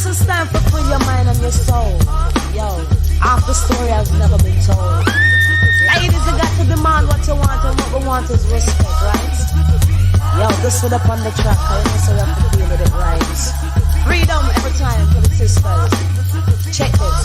Listen, stand for free your mind and your soul. Yo, half the story has never been told. Ladies, you got to demand what you want, and what we want is respect, right? Yo, this is up on the track, I know so you have to deal with it right. Freedom every time for the sisters. Check this.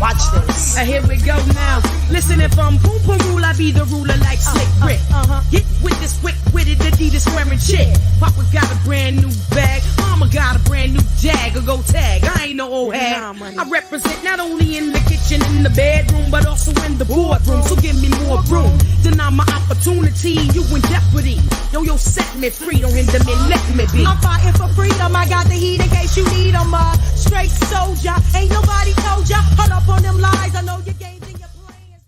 Watch this. Here we go now. Listen, if I'm boom boom rule, I be the ruler like Slick Rick. Get with this quick witted Adidas wearing chick. Papa got a brand new bag. Mama got a brand new Jag. Or go tag. I ain't no old hag. I represent not only in the kitchen, in the bedroom, but also in the boardroom. So give me more room. Deny my opportunity. You in jeopardy. Yo, set me free. Don't hinder me. Let me be. I'm fighting for freedom. I got the heat in case you need them. Straight soldier. Ain't nobody told ya. Hold up on them lies. I know your games and your plans.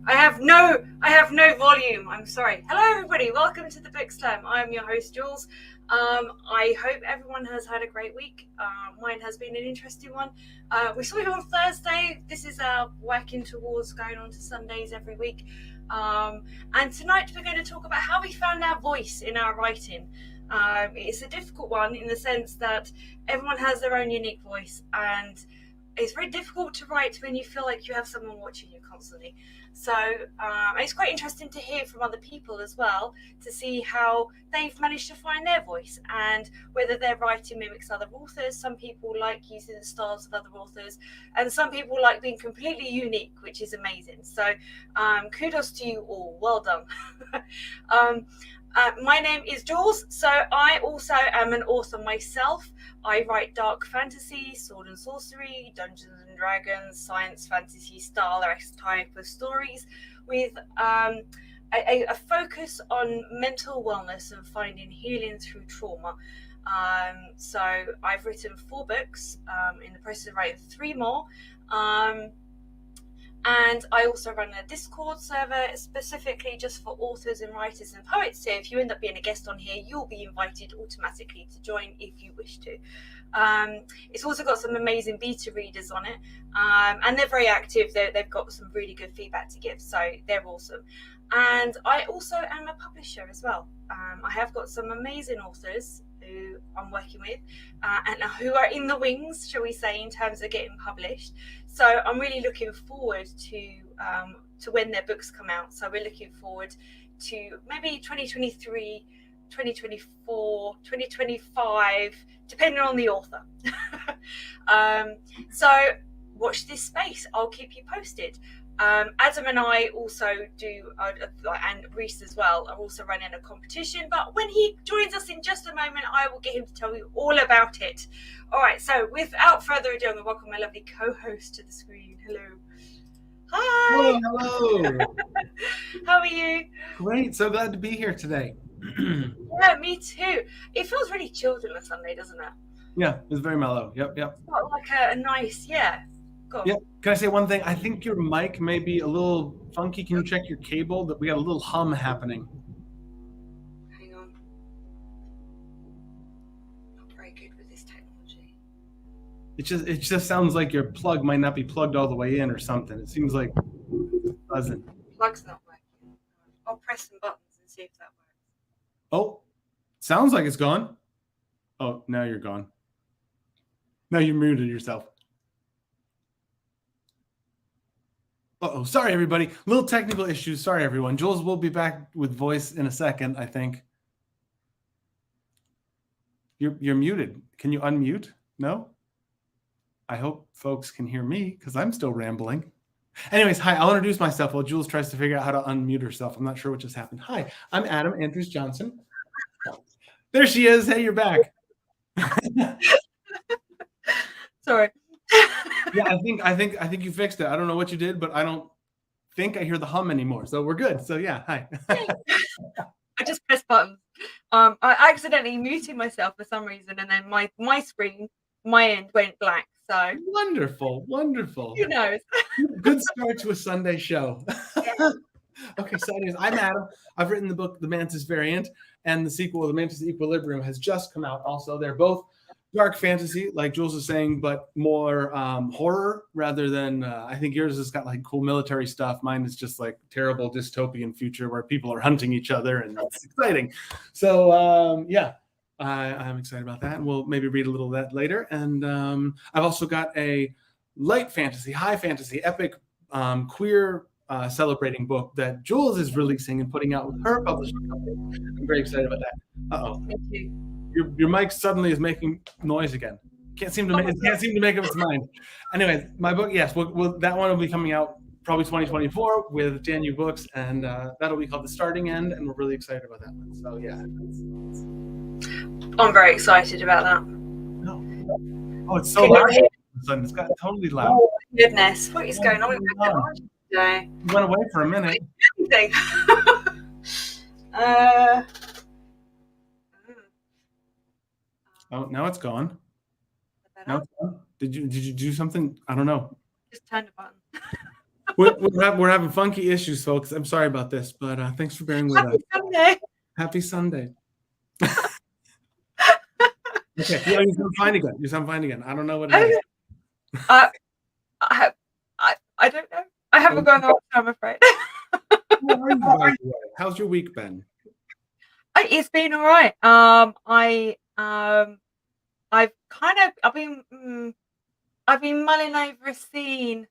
I have no volume. I'm sorry. Hello, everybody. Welcome to the Book Slam. I'm your host, Jules. I hope everyone has had a great week. Mine has been an interesting one. We saw you on Thursday. This is our working towards going on to Sundays every week. And tonight we're going to talk about how we found our voice in our writing. It's a difficult one in the sense that everyone has their own unique voice, and it's very difficult to write when you feel like you have someone watching you constantly. So it's quite interesting to hear from other people as well, to see how they've managed to find their voice and whether their writing mimics other authors. Some people like using the styles of other authors, and some people like being completely unique, which is amazing. So kudos to you all. Well done. My name is Jules, so I also am an author myself. I write dark fantasy, sword and sorcery, Dungeons and Dragons, science fantasy style type of stories with a focus on mental wellness and finding healing through trauma. So I've written 4 books, in the process of writing 3 more. And I also run a Discord server specifically just for authors and writers and poets. So if you end up being a guest on here, you'll be invited automatically to join if you wish to. It's also got some amazing beta readers on it. And they're very active. They've got some really good feedback to give. So they're awesome. And I also am a publisher as well. I have got some amazing authors who I'm working with and who are in the wings, shall we say, in terms of getting published. So I'm really looking forward to when their books come out. So we're looking forward to maybe 2023, 2024, 2025, depending on the author. So watch this space. I'll keep you posted. Adam and I also do, and Reese as well, are also running a competition. But when he joins us in just a moment, I will get him to tell you all about it. All right, so without further ado, I'm going to welcome my lovely co-host to the screen. Hello. Hi. Hello. How are you? Great. So glad to be here today. Yeah, me too. It feels really chilled on a Sunday, doesn't it? Yeah, it's very mellow. Yep. It's got like a nice, Yep. Can I say one thing? I think your mic may be a little funky. Can you check your cable? That we got a little hum happening. Hang on. Not very good with this technology. It just sounds like your plug might not be plugged all the way in or something. It seems like it doesn't. Plug's not working. I'll press some buttons and see if that works. Oh, sounds like it's gone. Oh, now you're gone. Now you muted yourself. Uh-oh, sorry, everybody. Little technical issues. Sorry, everyone. Jules will be back with voice in a second, I think. You're muted. Can you unmute? No? I hope folks can hear me because I'm still rambling. Anyways, hi. I'll introduce myself while Jules tries to figure out how to unmute herself. I'm not sure what just happened. Hi, I'm Adam Andrews Johnson. There she is. Hey, you're back. Sorry. Yeah, I think you fixed it. I don't know what you did, but I don't think I hear the hum anymore. So we're good. So yeah, hi. I just pressed buttons. I accidentally muted myself for some reason, and then my screen, my end went black. So wonderful. Who knows? Good start to a Sunday show. Yeah. Okay, so anyways, I'm Adam. I've written the book The Mantis Variant, and the sequel, The Mantis Equilibrium, has just come out. Also, they're both dark fantasy, like Jules is saying, but more horror rather than. I think yours has got like cool military stuff. Mine is just like terrible dystopian future where people are hunting each other, and it's exciting. So yeah, I'm excited about that, and we'll maybe read a little of that later. And I've also got a light fantasy, high fantasy, epic queer celebrating book that Jules is releasing and putting out with her publishing company. I'm very excited about that. Uh-oh. Your mic suddenly is making noise again. Can't seem to make up its mind. Anyway, my book, yes, that one will be coming out probably 2024 with JNU Books, and that'll be called The Starting End, and we're really excited about that one. So yeah, I'm very excited about that. Oh, it's so loud. It's got totally loud. Oh goodness, what is going on with my garage today? You went away for a minute. Oh, now it's gone. Now it's gone. Did you do something? I don't know. Just turn the button. We're having funky issues, folks. I'm sorry about this, but thanks for bearing with us. Sunday. Happy Sunday. Okay, yeah, you sound fine again. You sound fine again. I don't know what it is. I don't know. I haven't gone out, I'm afraid. How's your week been? It's been all right. I've been mulling over a scene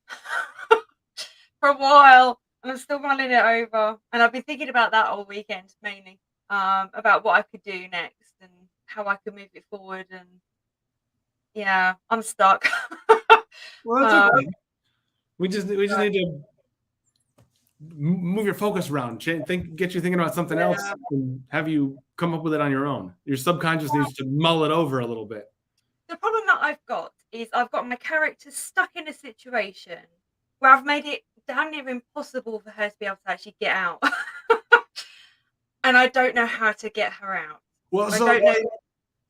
for a while, and I'm still mulling it over. And I've been thinking about that all weekend, mainly about what I could do next and how I could move it forward. And yeah, I'm stuck. Well, that's okay. We just need to move your focus around. Get you thinking about something else, and have you come up with it on your own. Your subconscious needs to mull it over a little bit. The problem that I've got is I've got my character stuck in a situation where I've made it damn near impossible for her to be able to actually get out. And I don't know how to get her out. Well, so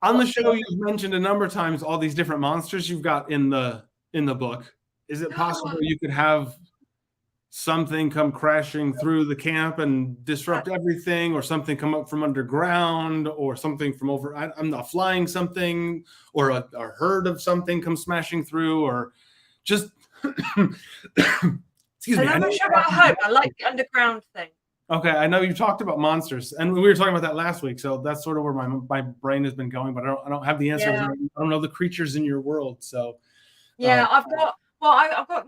on the show, you've mentioned a number of times all these different monsters you've got in the book. Is it possible you could have something come crashing through the camp and disrupt everything, or something come up from underground, or something from over, I'm not flying something, or a herd of something come smashing through, or just excuse me. I'm not sure about hope. I like the underground thing. Okay, I know you talked about monsters, and we were talking about that last week, so that's sort of where my brain has been going, but I don't have the answer. Yeah. I don't know the creatures in your world, so yeah, I've got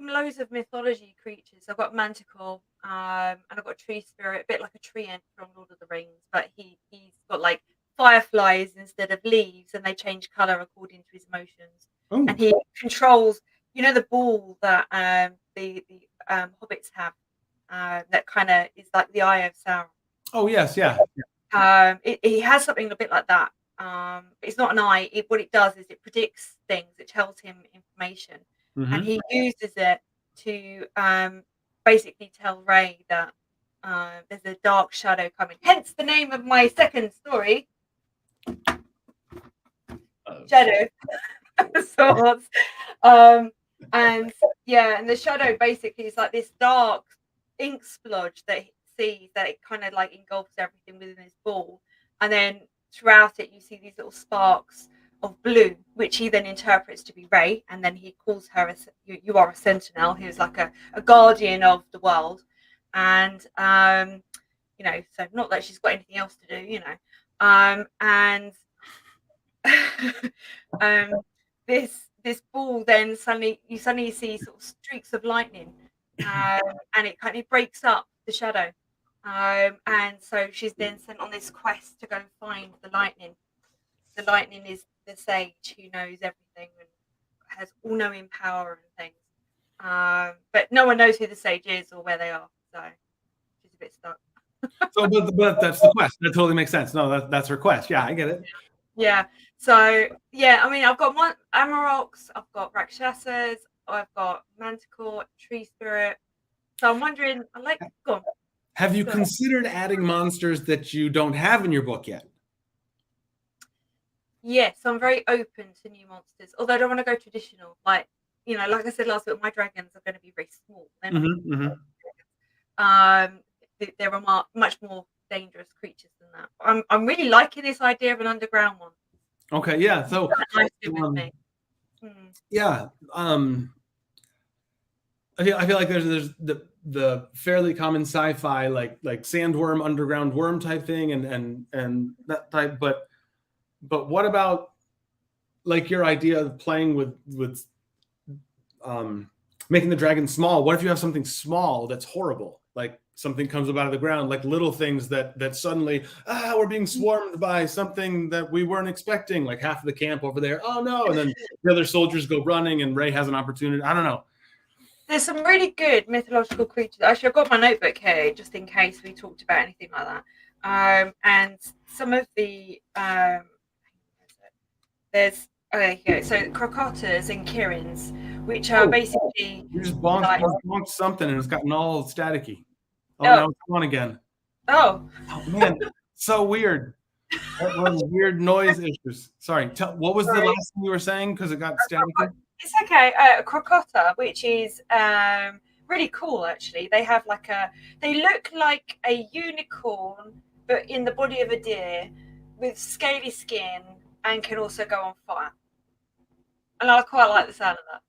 loads of mythology creatures. I've got Manticore, and I've got a tree spirit, a bit like a tree ant from Lord of the Rings, but he's got like fireflies instead of leaves, and they change color according to his emotions. Ooh. And he controls, the ball that the hobbits have, that kind of is like the Eye of Sauron. Oh yes, yeah. He has something a bit like that. It's not an eye. What it does is it predicts things. It tells him information. Mm-hmm. And he uses it to basically tell Ray that there's a dark shadow coming. Hence the name of my second story, Shadow Swords. And the shadow basically is like this dark ink splodge that he sees, that it kind of like engulfs everything within his ball. And then throughout it, you see these little sparks of blue, which he then interprets to be Ray, and then he calls her you are a sentinel, who's like a guardian of the world. And so not that she's got anything else to do, and this ball then suddenly see sort of streaks of lightning, and it kind of breaks up the shadow, and so she's then sent on this quest to go and find the lightning. The lightning is the sage who knows everything and has all-knowing power and things. But no one knows who the sage is or where they are, so she's a bit stuck. So, but that's the quest. That totally makes sense. No, that's her quest. Yeah, I get it. Yeah. So I mean, I've got Amaroks, I've got Rakshasas, I've got Manticore, Tree Spirit. So I'm wondering, go on. Have you considered adding monsters that you don't have in your book yet? Yes, I'm very open to new monsters, although I don't want to go traditional. Like I said last week, my dragons are going to be very small. There are much more dangerous creatures than that. I'm really liking this idea of an underground one. Okay, yeah. So Nice with me. yeah, I feel like there's the fairly common sci-fi like sandworm, underground worm type thing, and that type. But what about like your idea of playing with making the dragon small? What if you have something small that's horrible, like something comes up out of the ground, like little things that suddenly we're being swarmed by something that we weren't expecting, like half of the camp over there, oh no, and then the other soldiers go running and Ray has an opportunity. I don't know. There's some really good mythological creatures. Actually, I've got my notebook here just in case we talked about anything like that. And some of the there's so crocotters and kirins, which are basically you just bonked something and it's gotten all staticky. Oh, no, it's on again. Oh man, so weird. That was weird noise issues. Sorry. What was the last thing you were saying? Because it got staticky. It's okay. A crocotta, which is really cool. Actually, they have they look like a unicorn, but in the body of a deer, with scaly skin, and can also go on fire. And I quite like the sound of that.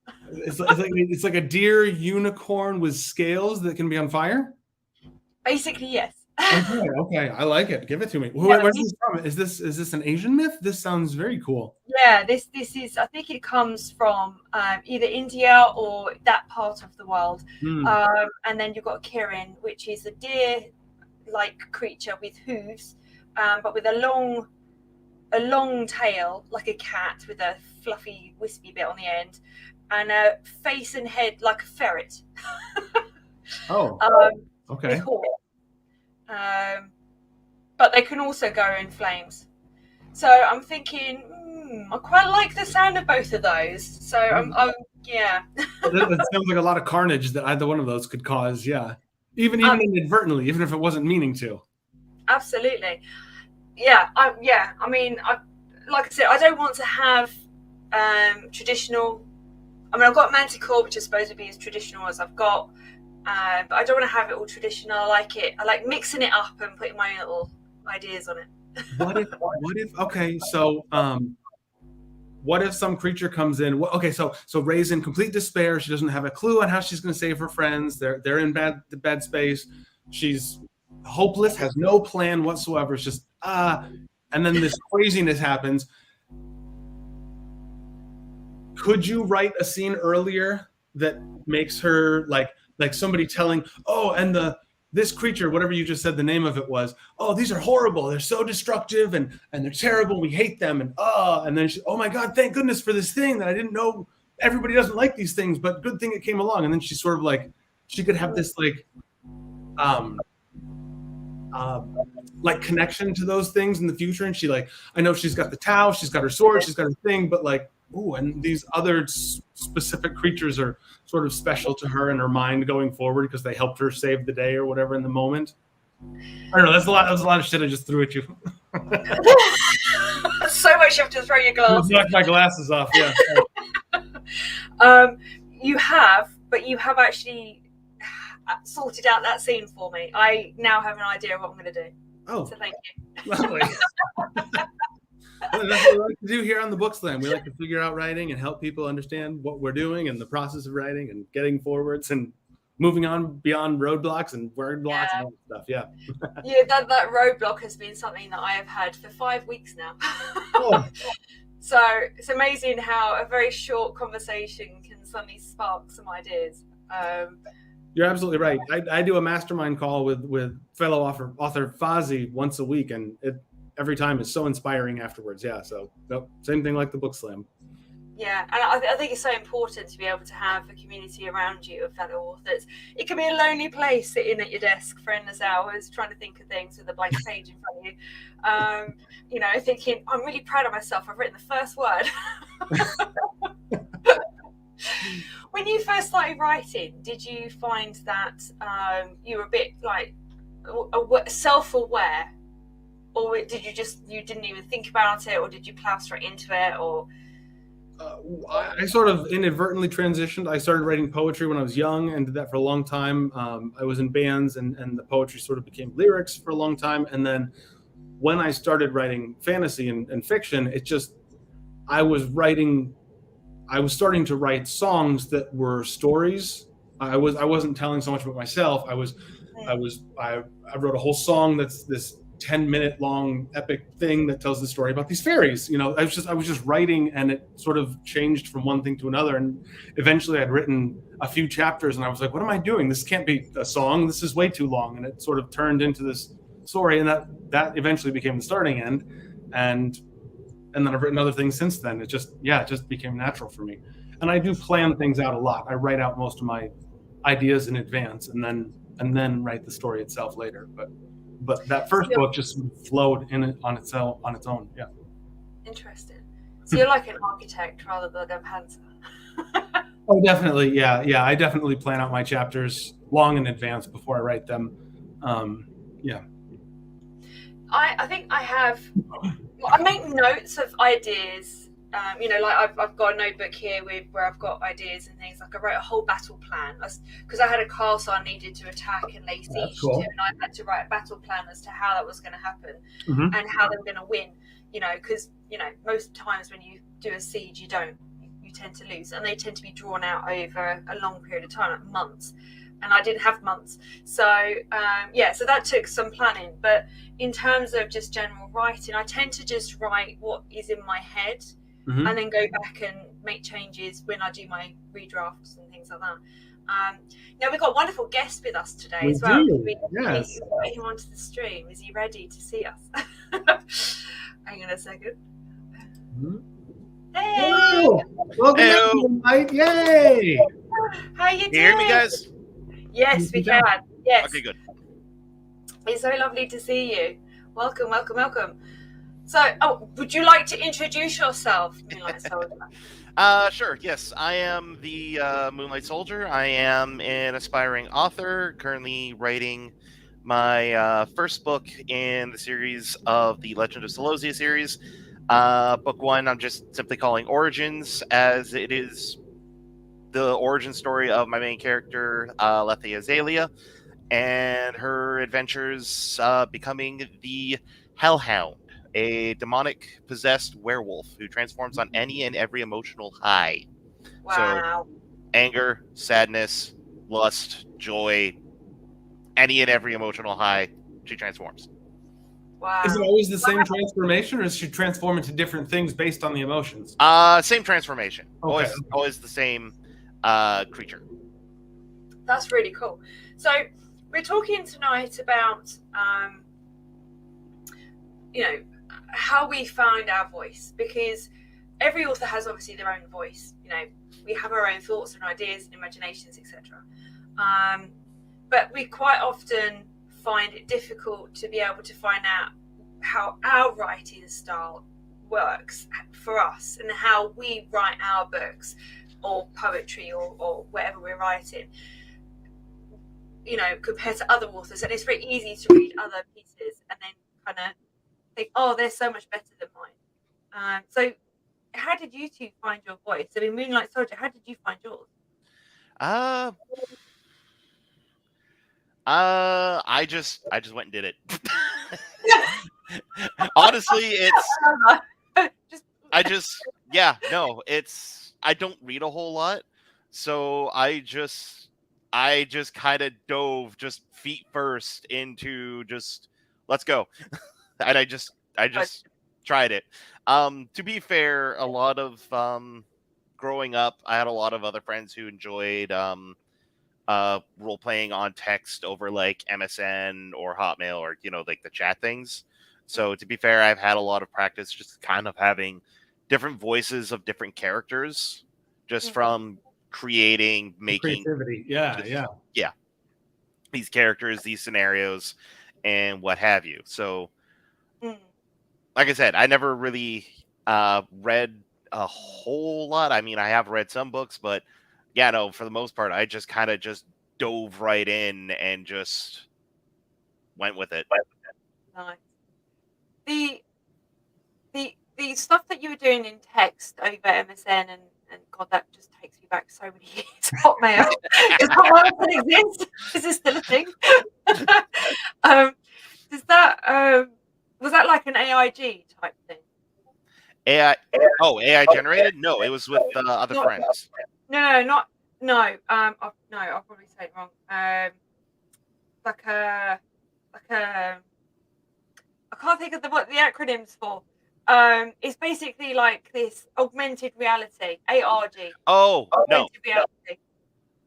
It's like a deer unicorn with scales that can be on fire. Basically, yes. Okay, I like it. Give it to me. Where's this from? Is this an Asian myth? This sounds very cool. Yeah, this is. I think it comes from either India or that part of the world. And then you've got a kirin, which is a deer-like creature with hooves, but with a long tail, like a cat, with a fluffy, wispy bit on the end, and a face and head like a ferret. Okay. But they can also go in flames. So I'm thinking, I quite like the sound of both of those. So yeah. That sounds like a lot of carnage that either one of those could cause. Yeah, even inadvertently, even if it wasn't meaning to. Absolutely. Yeah. I mean, like I said, I don't want to have traditional. I mean, I've got Manticore, which is supposed to be as traditional as I've got. But I don't want to have it all traditional. I like it. I like mixing it up and putting my own little ideas on it. What if? Okay, so what if some creature comes in? Okay, so Ray's in complete despair. She doesn't have a clue on how she's going to save her friends. They're in bad space. She's hopeless. Has no plan whatsoever. It's just and then this craziness happens. Could you write a scene earlier that makes her like somebody telling, and this creature, whatever you just said the name of it was, these are horrible, they're so destructive and they're terrible, we hate them, and then she, oh my God, thank goodness for this thing that I didn't know, everybody doesn't like these things, but good thing it came along. And then she's sort of like, she could have this like connection to those things in the future, and she I know she's got the Tau, she's got her sword, she's got her thing, but and these other specific creatures are sort of special to her in her mind going forward because they helped her save the day or whatever in the moment. I don't know. That's a lot of shit I just threw at you. So much you have to throw your glasses. Knock my glasses off. Yeah. You have actually sorted out that scene for me. I now have an idea of what I'm going to do. So thank you. Lovely. That's what we like to do here on the Book Slam. We like to figure out writing and help people understand what we're doing and the process of writing and getting forwards and moving on beyond roadblocks and word blocks and all that stuff. Yeah. Yeah, that roadblock has been something that I have had for 5 weeks now. So it's amazing how a very short conversation can suddenly spark some ideas. You're absolutely right. I do a mastermind call with fellow author Fozzie once a week, and every time is so inspiring afterwards. Yeah. So same thing like the Book Slam. Yeah. And I think it's so important to be able to have a community around you of fellow authors. It can be a lonely place sitting at your desk for endless hours, trying to think of things with a blank page in front of you, thinking, I'm really proud of myself. I've written the first word. When you first started writing, did you find that you were a bit self-aware? Or did you didn't even think about it, or did you plow straight into it, or? I sort of inadvertently transitioned. I started writing poetry when I was young and did that for a long time. I was in bands and the poetry sort of became lyrics for a long time. And then when I started writing fantasy and fiction, it just I was starting to write songs that were stories. I wasn't telling so much about myself. I wrote a whole song that's this 10-minute long epic thing that tells the story about these fairies. You know, I was just writing, and it sort of changed from one thing to another. And eventually I'd written a few chapters, and I was like, what am I doing? This can't be a song. This is way too long. And it sort of turned into this story, and that eventually became the starting end. And then I've written other things since then. It just became natural for me. And I do plan things out a lot. I write out most of my ideas in advance, and then write the story itself later. But that first book just flowed on its own. Yeah. Interesting. So you're like an architect rather than a pantser. Oh, definitely. Yeah. I definitely plan out my chapters long in advance before I write them. Yeah. I think I make notes of ideas. Like I've got a notebook here where I've got ideas and things. Like I wrote a whole battle plan because I had a castle I needed to attack and lay siege to, and I had to write a battle plan as to how that was going to happen and how they were going to win. You know, because most times when you do a siege, you tend to lose, and they tend to be drawn out over a long period of time, like months. And I didn't have months, so so that took some planning. But in terms of just general writing, I tend to just write what is in my head. And then go back and make changes when I do my redrafts and things like that. Now we've got a wonderful guest with us today as well. Yes. Invite him onto the stream. Is he ready to see us? Hang on a second. Hey! Hello. Welcome tonight. Yay! How you doing? Can you hear me, guys? Yes, we can. Yes. Okay, good. It's so lovely to see you. Welcome. So, would you like to introduce yourself, Moonlight Soldier? Sure, yes. I am the Moonlight Soldier. I am an aspiring author, currently writing my first book in the series of the Legend of Selozia series. Book 1, I'm just simply calling Origins, as it is the origin story of my main character, Lethia Azalea, and her adventures becoming the Hellhound, a demonic possessed werewolf who transforms on any and every emotional high. Wow. So, anger, sadness, lust, joy, any and every emotional high, she transforms. Wow. Is it always the same transformation, or does she transform into different things based on the emotions? Same transformation. Okay. Always the same creature. That's really cool. So we're talking tonight about how we found our voice, because every author has obviously their own voice. We have our own thoughts and ideas and imaginations, etc. But we quite often find it difficult to be able to find out how our writing style works for us and how we write our books or poetry or whatever we're writing, compared to other authors. And it's very easy to read other pieces and then kind of think, oh, they're so much better than mine. So how did you two find your voice? I mean, Moonlight Soldier, how did you find yours? I just went and did it. Honestly, I don't read a whole lot, so I just kind of dove just feet first into just let's go. And I just tried it. To be fair, a lot of growing up, I had a lot of other friends who enjoyed role playing on text over like MSN or Hotmail or like the chat things. So to be fair, I've had a lot of practice just kind of having different voices of different characters, just from making creativity. Yeah. These characters, these scenarios, and what have you. So, like I said, I never really read a whole lot. I mean, I have read some books, but yeah, no, for the most part, I just kind of just dove right in and just went with it. Nice. The stuff that you were doing in text over MSN and God, that just takes me back so many years. Hotmail. Is Hotmail still exist? Is this still a thing? Was that like an AIG type thing? AI. Oh, AI generated? No, it was with other friends. No. I'll probably say it wrong. Like a I can't think of what the acronyms for. It's basically like this augmented reality, ARG. Oh, no. Augmented reality.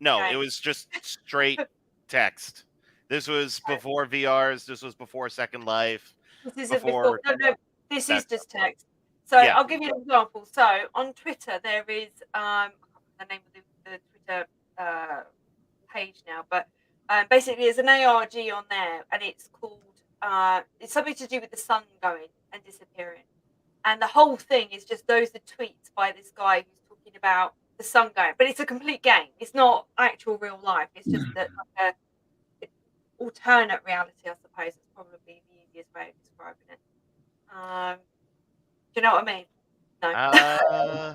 No, Okay. it was just straight text. This was before VRs. This was before Second Life. This isn't before. No. This is just text. So Yeah. I'll give you an example. So on Twitter there is I can't remember the name of the Twitter page now, but basically there's an ARG on there, and it's called it's something to do with the sun going and disappearing, and the whole thing is just those are tweets by this guy who's talking about the sun going, but it's a complete game. It's not actual real life. It's just that like a alternate reality, I suppose. It's probably the easiest way of describing it. Do you know what I mean? No.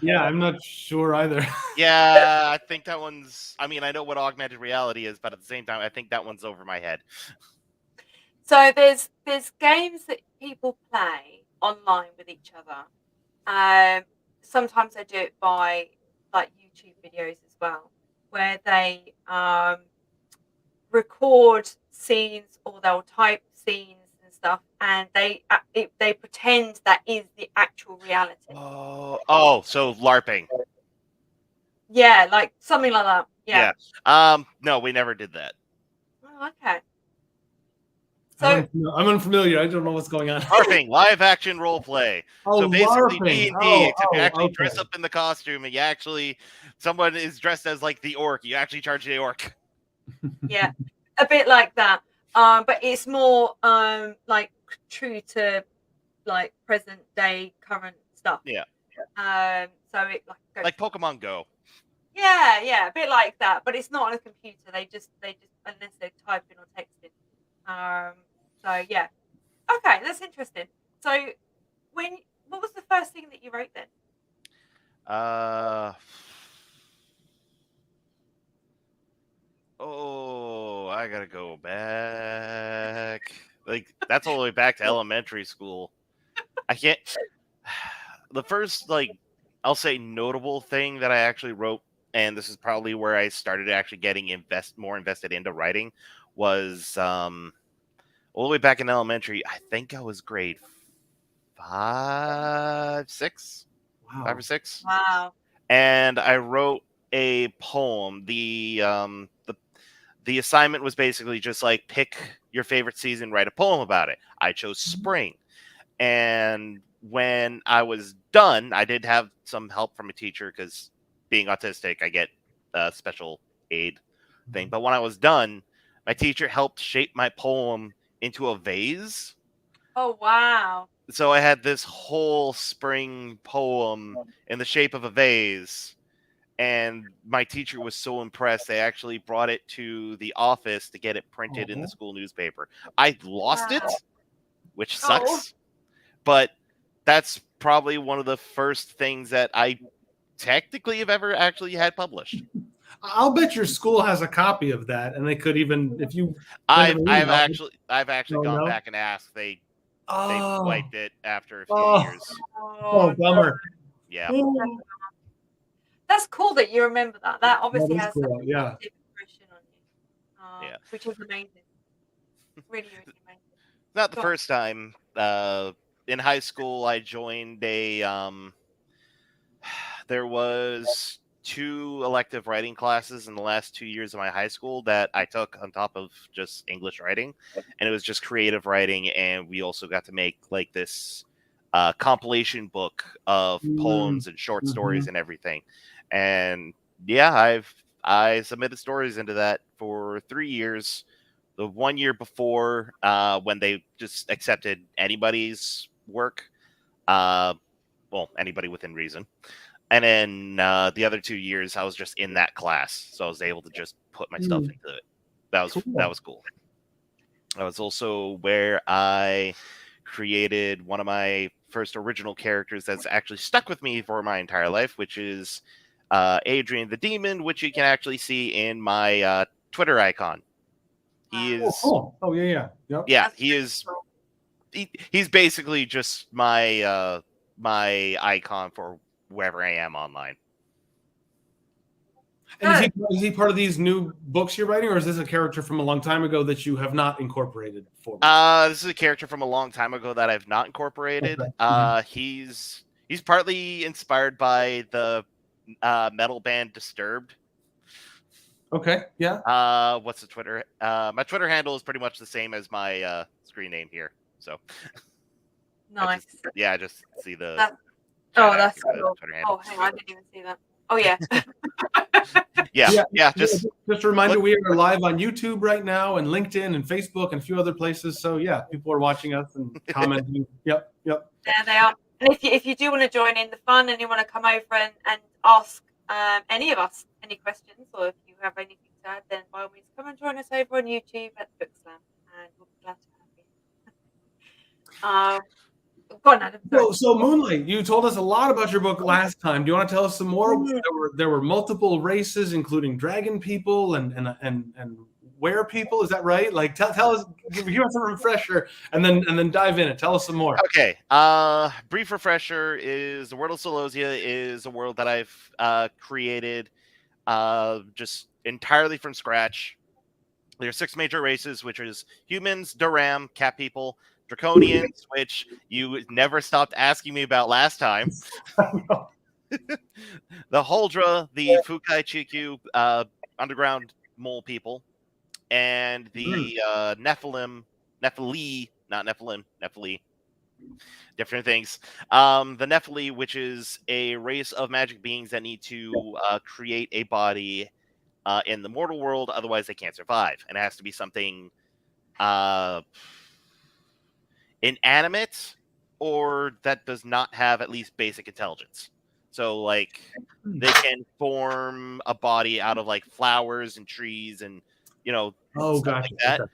Yeah, I'm not sure either. Yeah, I think that one's. I mean, I know what augmented reality is, but at the same time, I think that one's over my head. So there's games that people play online with each other. Sometimes they do it by like YouTube videos as well, where they record scenes or they'll type scenes and stuff, and they pretend that is the actual reality. Oh, so LARPing. Yeah, like something like that. Yeah. No, we never did that. Oh, okay. So I'm unfamiliar. I don't know what's going on. LARPing, live action role play. Oh, so basically LARPing. D&D, except you actually Okay. dress up in the costume, and you actually someone is dressed as like the orc. You actually charge the orc. yeah, a bit like that. But it's more like true to like present day current stuff. Yeah. So it like Pokemon Go. Yeah, a bit like that. But it's not on a computer. They just unless they're typing or texting. So yeah. Okay, that's interesting. So what was the first thing that you wrote then? Oh, I gotta go back. Like that's all the way back to elementary school. I can't. The first, like, I'll say notable thing that I actually wrote, and this is probably where I started actually getting more invested into writing, was all the way back in elementary. I think I was grade 5, 6, Wow. 5 or 6. Wow. And I wrote a poem. The assignment was basically just like pick your favorite season, write a poem about it. I chose spring. And when I was done, I did have some help from a teacher because being autistic, I get a special aid thing. But when I was done, my teacher helped shape my poem into a vase. Oh, wow. So I had this whole spring poem in the shape of a vase. And my teacher was so impressed, they actually brought it to the office to get it printed in the school newspaper. I lost it, which sucks. But that's probably one of the first things that I technically have ever actually had published. I'll bet your school has a copy of that, and they could even, if you. I've actually gone back and asked. They wiped it after a few years. Oh, bummer. Yeah. That's cool that you remember that. That obviously has cool. a Yeah. impression on you, which is amazing. Really, really amazing. Not the first time. In high school, I joined a. There was 2 elective writing classes in the last 2 years of my high school that I took on top of just English writing, and it was just creative writing. And we also got to make like this compilation book of poems and short stories and everything. And yeah, I submitted stories into that for 3 years. The 1 year before, when they just accepted anybody's work, well, anybody within reason. And then the other 2 years, I was just in that class, so I was able to just put my stuff into it. That was cool. That was also where I created one of my first original characters that's actually stuck with me for my entire life, which is Adrian the Demon, which you can actually see in my Twitter icon. He is. Oh, yeah. Yep. Yeah, he is. He's basically just my my icon for wherever I am online. And is he part of these new books you're writing, or is this a character from a long time ago that you have not incorporated for? This is a character from a long time ago that I've not incorporated. Okay. He's partly inspired by the metal band Disturbed. Okay, yeah. What's the Twitter? My Twitter handle is pretty much the same as my screen name here. So Nice. I just see the. That's cool. Oh, hang on, I didn't even see that. Oh yeah. yeah. Just a reminder, we are live on YouTube right now, and LinkedIn, and Facebook, and a few other places. So yeah, people are watching us and commenting. Yep. There they are. And if you do want to join in the fun and you want to come over and ask any of us any questions, or if you have anything to add, then by all means come and join us over on YouTube at Book Slam, and we'll be glad to have you. Go on, Adam. So Moonlight, you told us a lot about your book last time. Do you want to tell us some more? There were multiple races, including dragon people and were people. Is that right? Like, tell us, give us a refresher, and then dive in and tell us some more. Okay. Brief refresher is the world of Solozia is a world that I've created just entirely from scratch. There are 6 major races, which is humans, Duram, cat people, Draconians, which you never stopped asking me about last time. The Huldra, the Fukai Chikyu, underground mole people, and the Nephilim, not Nephilim, Nephili, different things. The Nephili, which is a race of magic beings that need to create a body in the mortal world, otherwise they can't survive. And it has to be something inanimate or that does not have at least basic intelligence. So, like, they can form a body out of like flowers and trees and stuff like that. Okay.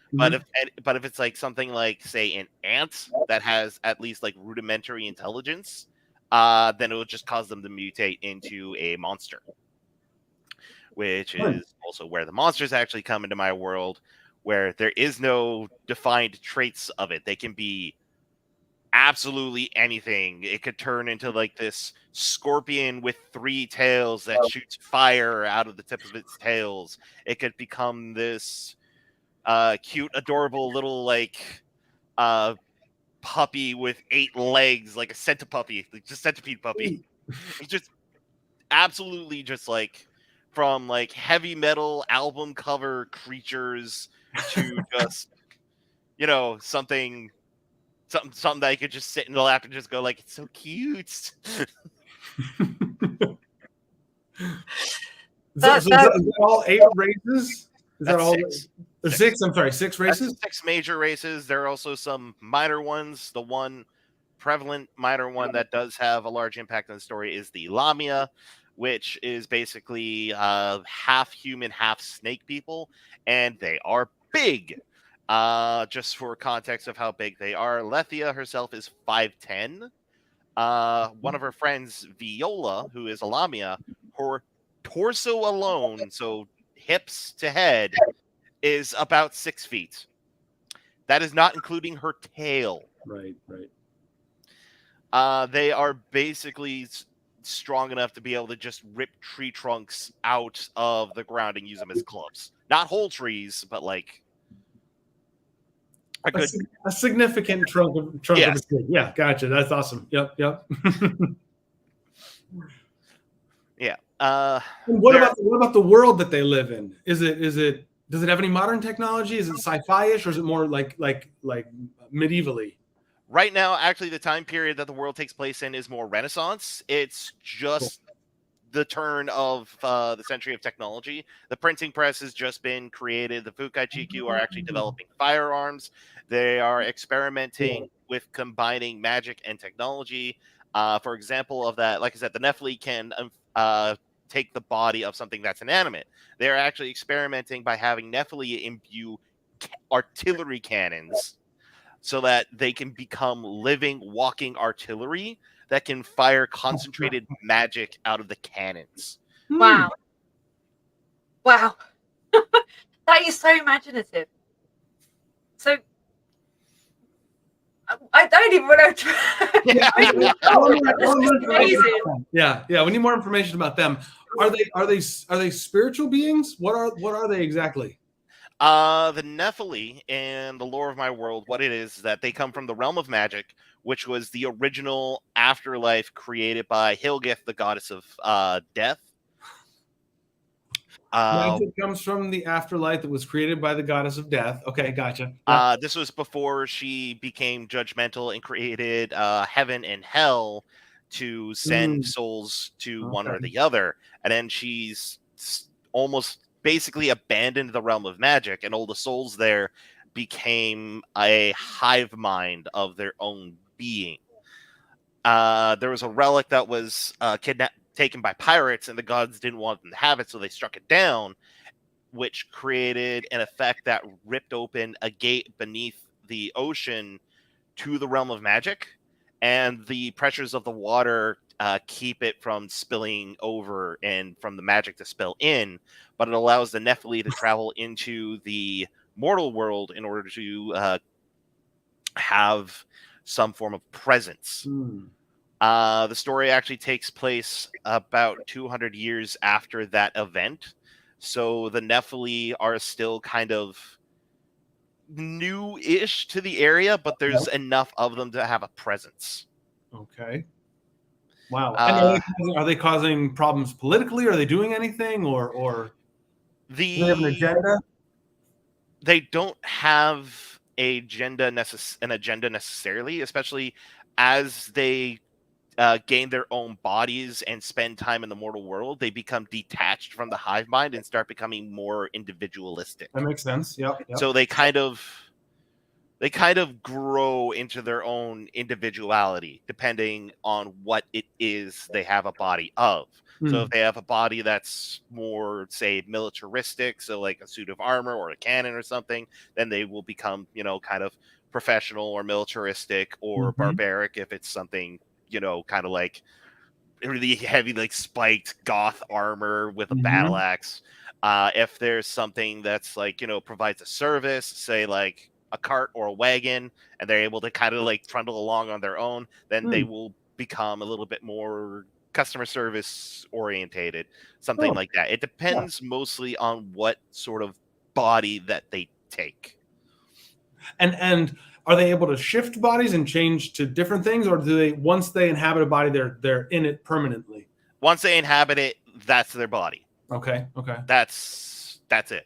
But if it's like something like, say, an ant that has at least like rudimentary intelligence, then it will just cause them to mutate into a monster, which is also where the monsters actually come into my world, where there is no defined traits of it. They can be absolutely anything. It could turn into like this scorpion with 3 tails that shoots fire out of the tip of its tails. It could become this cute, adorable little like puppy with 8 legs, like a centipede puppy, like just centipede puppy. It's just absolutely just like from like heavy metal album cover creatures to just something that I could just sit in the lap and just go like, it's so cute. So is that all 8 races? Is that all? 6. I'm sorry, 6 races. That's 6 major races. There are also some minor ones. The one prevalent minor one that does have a large impact on the story is the Lamia, which is basically half human, half snake people, and they are big. Just for context of how big they are, Lethia herself is 5'10". One of her friends, Viola, who is a Lamia, her torso alone, so hips to head, is about 6 feet. That is not including her tail. Right. They are basically strong enough to be able to just rip tree trunks out of the ground and use them as clubs. Not whole trees, but like a significant trunk of a tree. Yeah, gotcha. That's awesome. Yep. Yeah. And what about the world that they live in? Does it have any modern technology? Is it sci-fi-ish, or is it more like medievally? Right now, actually, the time period that the world takes place in is more Renaissance. It's just the turn of the century of technology. The printing press has just been created. The Fukai Chikyu are actually developing firearms. They are experimenting with combining magic and technology. For example of that, like I said, the Nephili can take the body of something that's inanimate. They're actually experimenting by having Nephili imbue artillery cannons so that they can become living, walking artillery that can fire concentrated magic out of the cannons. Wow. That is so imaginative. So, I don't even know. Yeah, we need more information about them. Are they spiritual beings? What are they exactly? The Nephili in the lore of my world, what it is that they come from the realm of magic, which was the original afterlife created by Hilgith, the goddess of death. Magic comes from the afterlife that was created by the goddess of death. Okay, gotcha. This was before she became judgmental and created heaven and hell to send souls to one or the other. And then she's almost basically abandoned the realm of magic, and all the souls there became a hive mind of their own being. There was a relic that was taken by pirates, and the gods didn't want them to have it, so they struck it down, which created an effect that ripped open a gate beneath the ocean to the realm of magic, and the pressures of the water keep it from spilling over and from the magic to spill in, but it allows the Nephili to travel into the mortal world in order to have some form of presence. The story actually takes place about 200 years after that event. So the Nephili are still kind of new-ish to the area, but there's enough of them to have a presence. Okay. Wow. And are they causing problems politically? Are they doing anything, or do they have an agenda? They don't have an agenda necessarily, especially as they gain their own bodies and spend time in the mortal world. They become detached from the hive mind and start becoming more individualistic. That makes sense. Yep. So they kind of grow into their own individuality depending on what it is they have a body of. So if they have a body that's more, say, militaristic, so like a suit of armor or a cannon or something, then they will become, kind of professional or militaristic, or barbaric if it's something, kind of like really heavy, like spiked goth armor with a battle axe. If there's something that's like, provides a service, say like a cart or a wagon, and they're able to kind of like trundle along on their own, then they will become a little bit more customer service orientated, something like that. It depends mostly on what sort of body that they take. And are they able to shift bodies and change to different things, or do they, once they inhabit a body, they're in it permanently? Once they inhabit it, that's their body. Okay. That's it.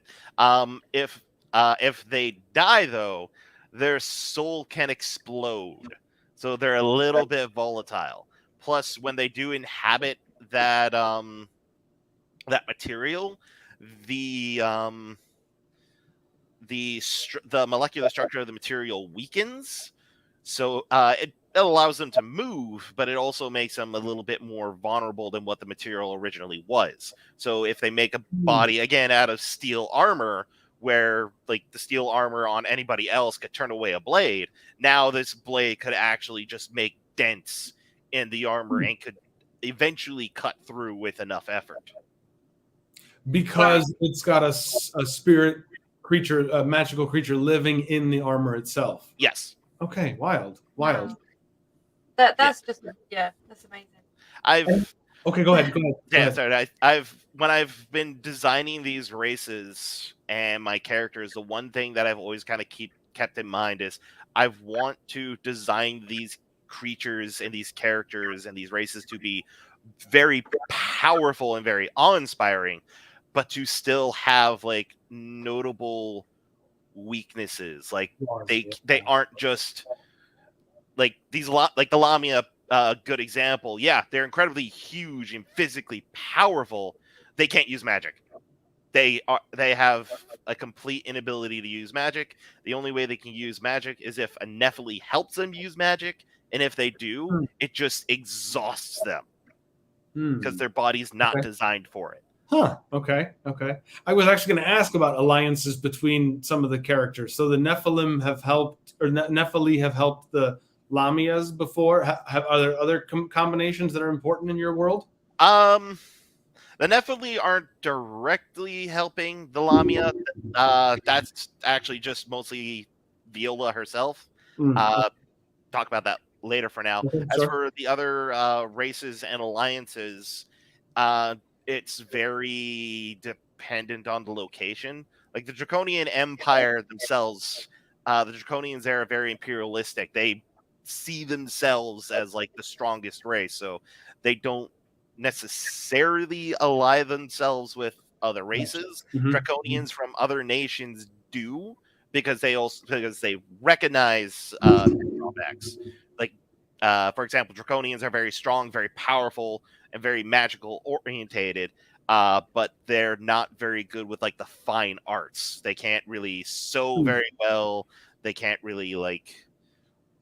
If they die though, their soul can explode, so they're a little bit volatile. Plus, when they do inhabit that that material, the molecular structure of the material weakens, so it allows them to move, but it also makes them a little bit more vulnerable than what the material originally was. So if they make a body again out of steel armor, where like the steel armor on anybody else could turn away a blade, now this blade could actually just make dents in the armor and could eventually cut through with enough effort. Because it's got a spirit creature, a magical creature living in the armor itself. Yes. Okay, wild. That's just that's amazing. Okay, go ahead. Yeah, sorry. When I've been designing these races and my characters, the one thing that I've always kind of kept in mind is I want to design these creatures and these characters and these races to be very powerful and very awe-inspiring, but to still have like notable weaknesses. Like they aren't just like these like the Lamia, good example. Yeah, they're incredibly huge and physically powerful. They can't use magic. They have a complete inability to use magic. The only way they can use magic is if a Nephili helps them use magic, and if they do, it just exhausts them because their body's not designed for it. Okay. I was actually going to ask about alliances between some of the characters. So the Nephilim have helped, or Nephili have helped the Lamias before. Are there other combinations that are important in your world? The Nephili aren't directly helping the Lamia. That's actually just mostly Viola herself. talk about that later for now. Okay, As sure. for the other races and alliances, it's very dependent on the location. Like the Draconian Empire themselves, the Draconians there are very imperialistic. They see themselves as like the strongest race, so they don't necessarily ally themselves with other races. Mhm. Draconians from other nations do, because they recognize drawbacks. Like, for example, Draconians are very strong, very powerful, and very magical orientated. But they're not very good with like the fine arts. They can't really sew very well. They can't really like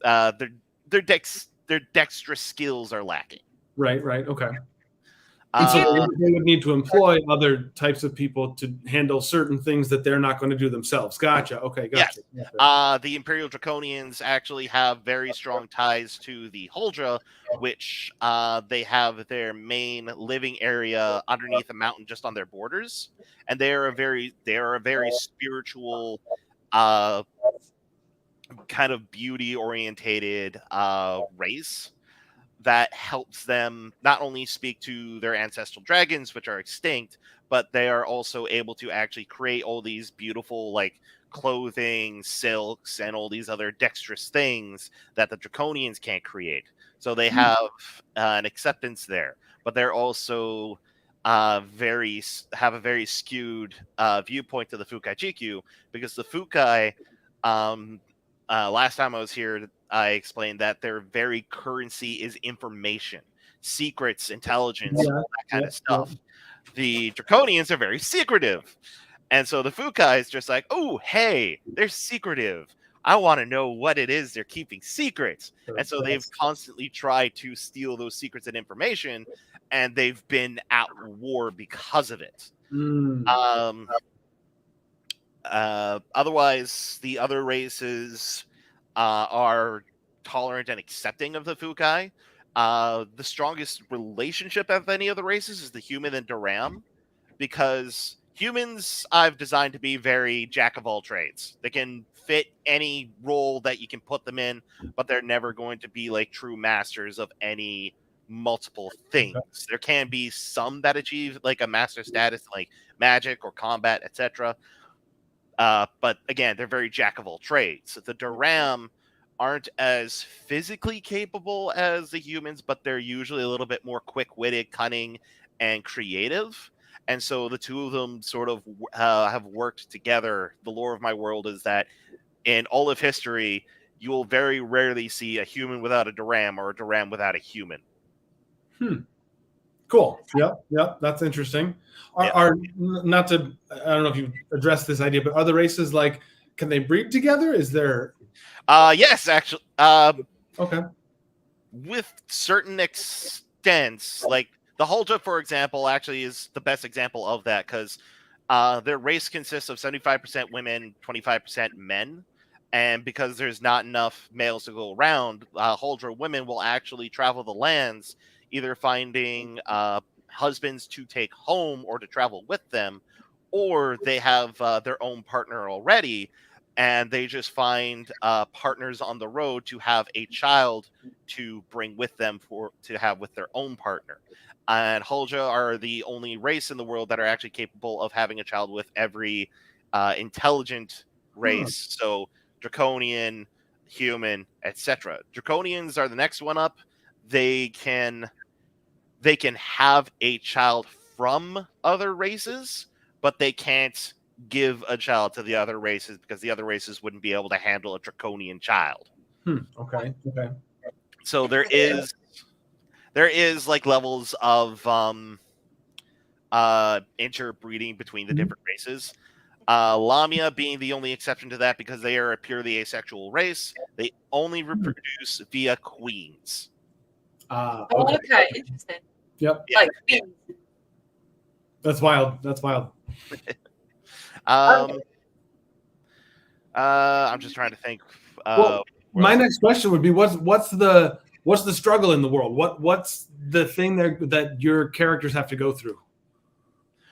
their dexterous skills are lacking. Right. Okay. And so they would need to employ other types of people to handle certain things that they're not going to do themselves. Gotcha. Okay, gotcha. Yes. The Imperial Draconians actually have very strong ties to the Huldra, which they have their main living area underneath a mountain just on their borders, and they are a very spiritual, kind of beauty orientated race that helps them not only speak to their ancestral dragons, which are extinct, but they are also able to actually create all these beautiful like clothing, silks, and all these other dexterous things that the Draconians can't create. So they have an acceptance there, but they're also have a very skewed viewpoint to the Fukai Chikyu, because the Fukai, last time I was here, I explained that their very currency is information, secrets, intelligence, all that kind of stuff. The Draconians are very secretive. And so the Fukai is just like, oh, hey, they're secretive. I want to know what it is they're keeping secrets. And so they've constantly tried to steal those secrets and information, and they've been at war because of it. Otherwise, the other races are tolerant and accepting of the Fukai. The strongest relationship of any of the races is the human and Duram, because humans I've designed to be very jack of all trades. They can fit any role that you can put them in, but they're never going to be like true masters of any multiple things. There can be some that achieve like a master status, like magic or combat, etc. But again, they're very jack of all trades. The Duram aren't as physically capable as the humans, but they're usually a little bit more quick-witted, cunning, and creative. And so the two of them sort of have worked together. The lore of my world is that in all of history, you will very rarely see a human without a Duram or a Duram without a human. Cool. Yep. That's interesting. Are not to, I don't know if you addressed this idea, but are the races like, can they breed together? Is there? Yes, actually. Okay. With certain extents, like the Huldra, for example, actually is the best example of that, because their race consists of 75% women, 25% men. And because there's not enough males to go around, Huldra women will actually travel the lands, either finding husbands to take home or to travel with them, or they have their own partner already, and they just find partners on the road to have a child to bring with them to have with their own partner. And Huldra are the only race in the world that are actually capable of having a child with every intelligent race. So Draconian, human, etc. Draconians are the next one up. They can have a child from other races, but they can't give a child to the other races because the other races wouldn't be able to handle a Draconian child. Okay. So there is like levels of interbreeding between the different races. Lamia being the only exception to that, because they are a purely asexual race. They only reproduce via queens. Okay, interesting. Yep. Like bees. That's wild. I'm just trying to think. My next question would be, what's the struggle in the world? What's the thing that your characters have to go through?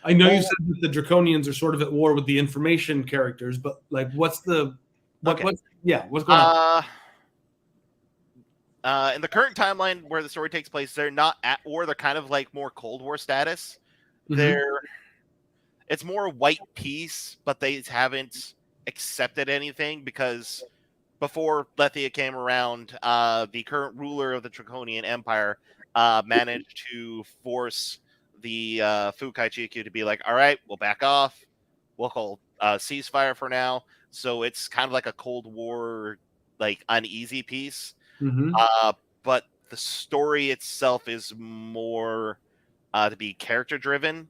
I know you said that the Draconians are sort of at war with the information characters, but like, what's going on? In the current timeline where the story takes place, they're not at war. They're kind of like more Cold War status. It's more white peace, but they haven't accepted anything because before Lethia came around, the current ruler of the Draconian Empire managed to force the Fukai Chikyu to be like, all right, we'll back off. We'll call ceasefire for now. So it's kind of like a Cold War, like uneasy peace. But the story itself is more to be character driven.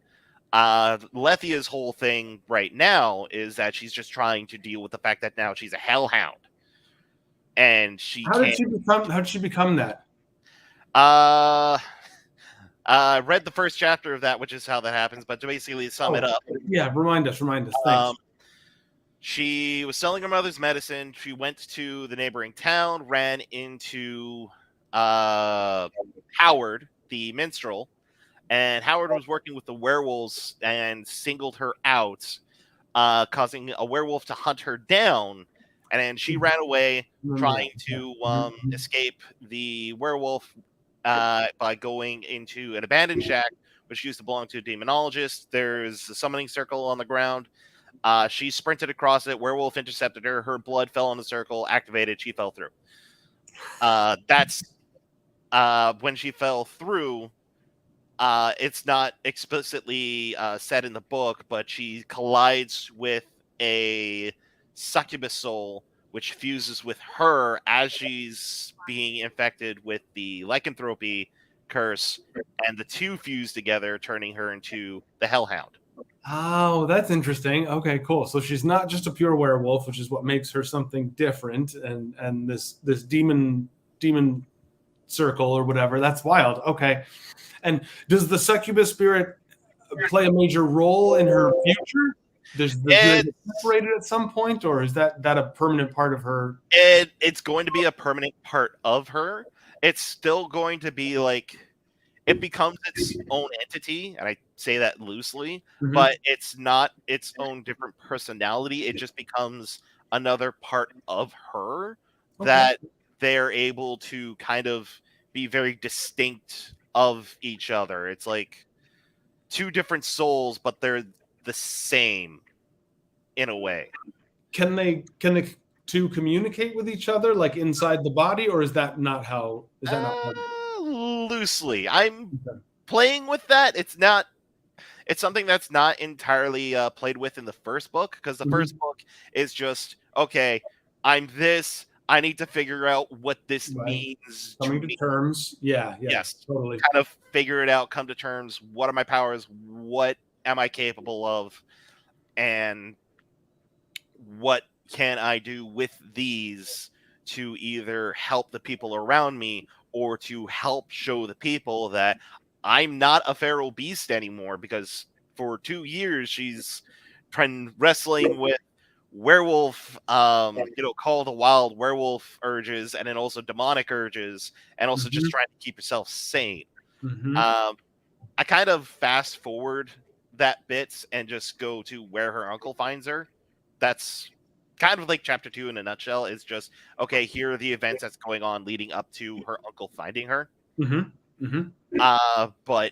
Lethia's whole thing right now is that she's just trying to deal with the fact that now she's a hellhound, and How did she become that? Read the first chapter of that, which is how that happens. But to basically sum it up, yeah, remind us. Thanks. She was selling her mother's medicine. She went to the neighboring town, ran into Howard, the minstrel. And Howard was working with the werewolves and singled her out, causing a werewolf to hunt her down. And then she ran away, trying to escape the werewolf by going into an abandoned shack, which used to belong to a demonologist. There's a summoning circle on the ground. She sprinted across it. Werewolf intercepted her. Her blood fell on the circle, activated. She fell through. That's when she fell through. It's not explicitly said in the book, but she collides with a succubus soul, which fuses with her as she's being infected with the lycanthropy curse, and the two fuse together, turning her into the Hellhound. Oh, that's interesting. Okay, cool. So she's not just a pure werewolf, which is what makes her something different, and this demon circle or whatever. That's wild. Okay. And does the succubus spirit play a major role in her future? Does it separated at some point, or is that a permanent part of her? It's going to be a permanent part of her. It's still going to be like it becomes its own entity, and I say that loosely, but it's not its own different personality. It just becomes another part of her that they're able to kind of be very distinct of each other. It's like two different souls, but they're the same in a way. Can they two communicate with each other like inside the body, or is that not how? Is that not loosely? I'm playing with that. It's something that's not entirely played with in the first book, because the first book is just okay. I'm this. I need to figure out what this means. Coming to terms. Yeah. Yes. Totally. Kind of figure it out, come to terms. What are my powers? What am I capable of? And what can I do with these to either help the people around me or to help show the people that I'm not a feral beast anymore? Because for 2 years, she's been wrestling with werewolf, call the wild werewolf urges, and then also demonic urges, and also just trying to keep yourself sane. I kind of fast forward that bits and just go to where her uncle finds her. That's kind of like chapter 2 in a nutshell. Is just okay, here are the events that's going on leading up to her uncle finding her. But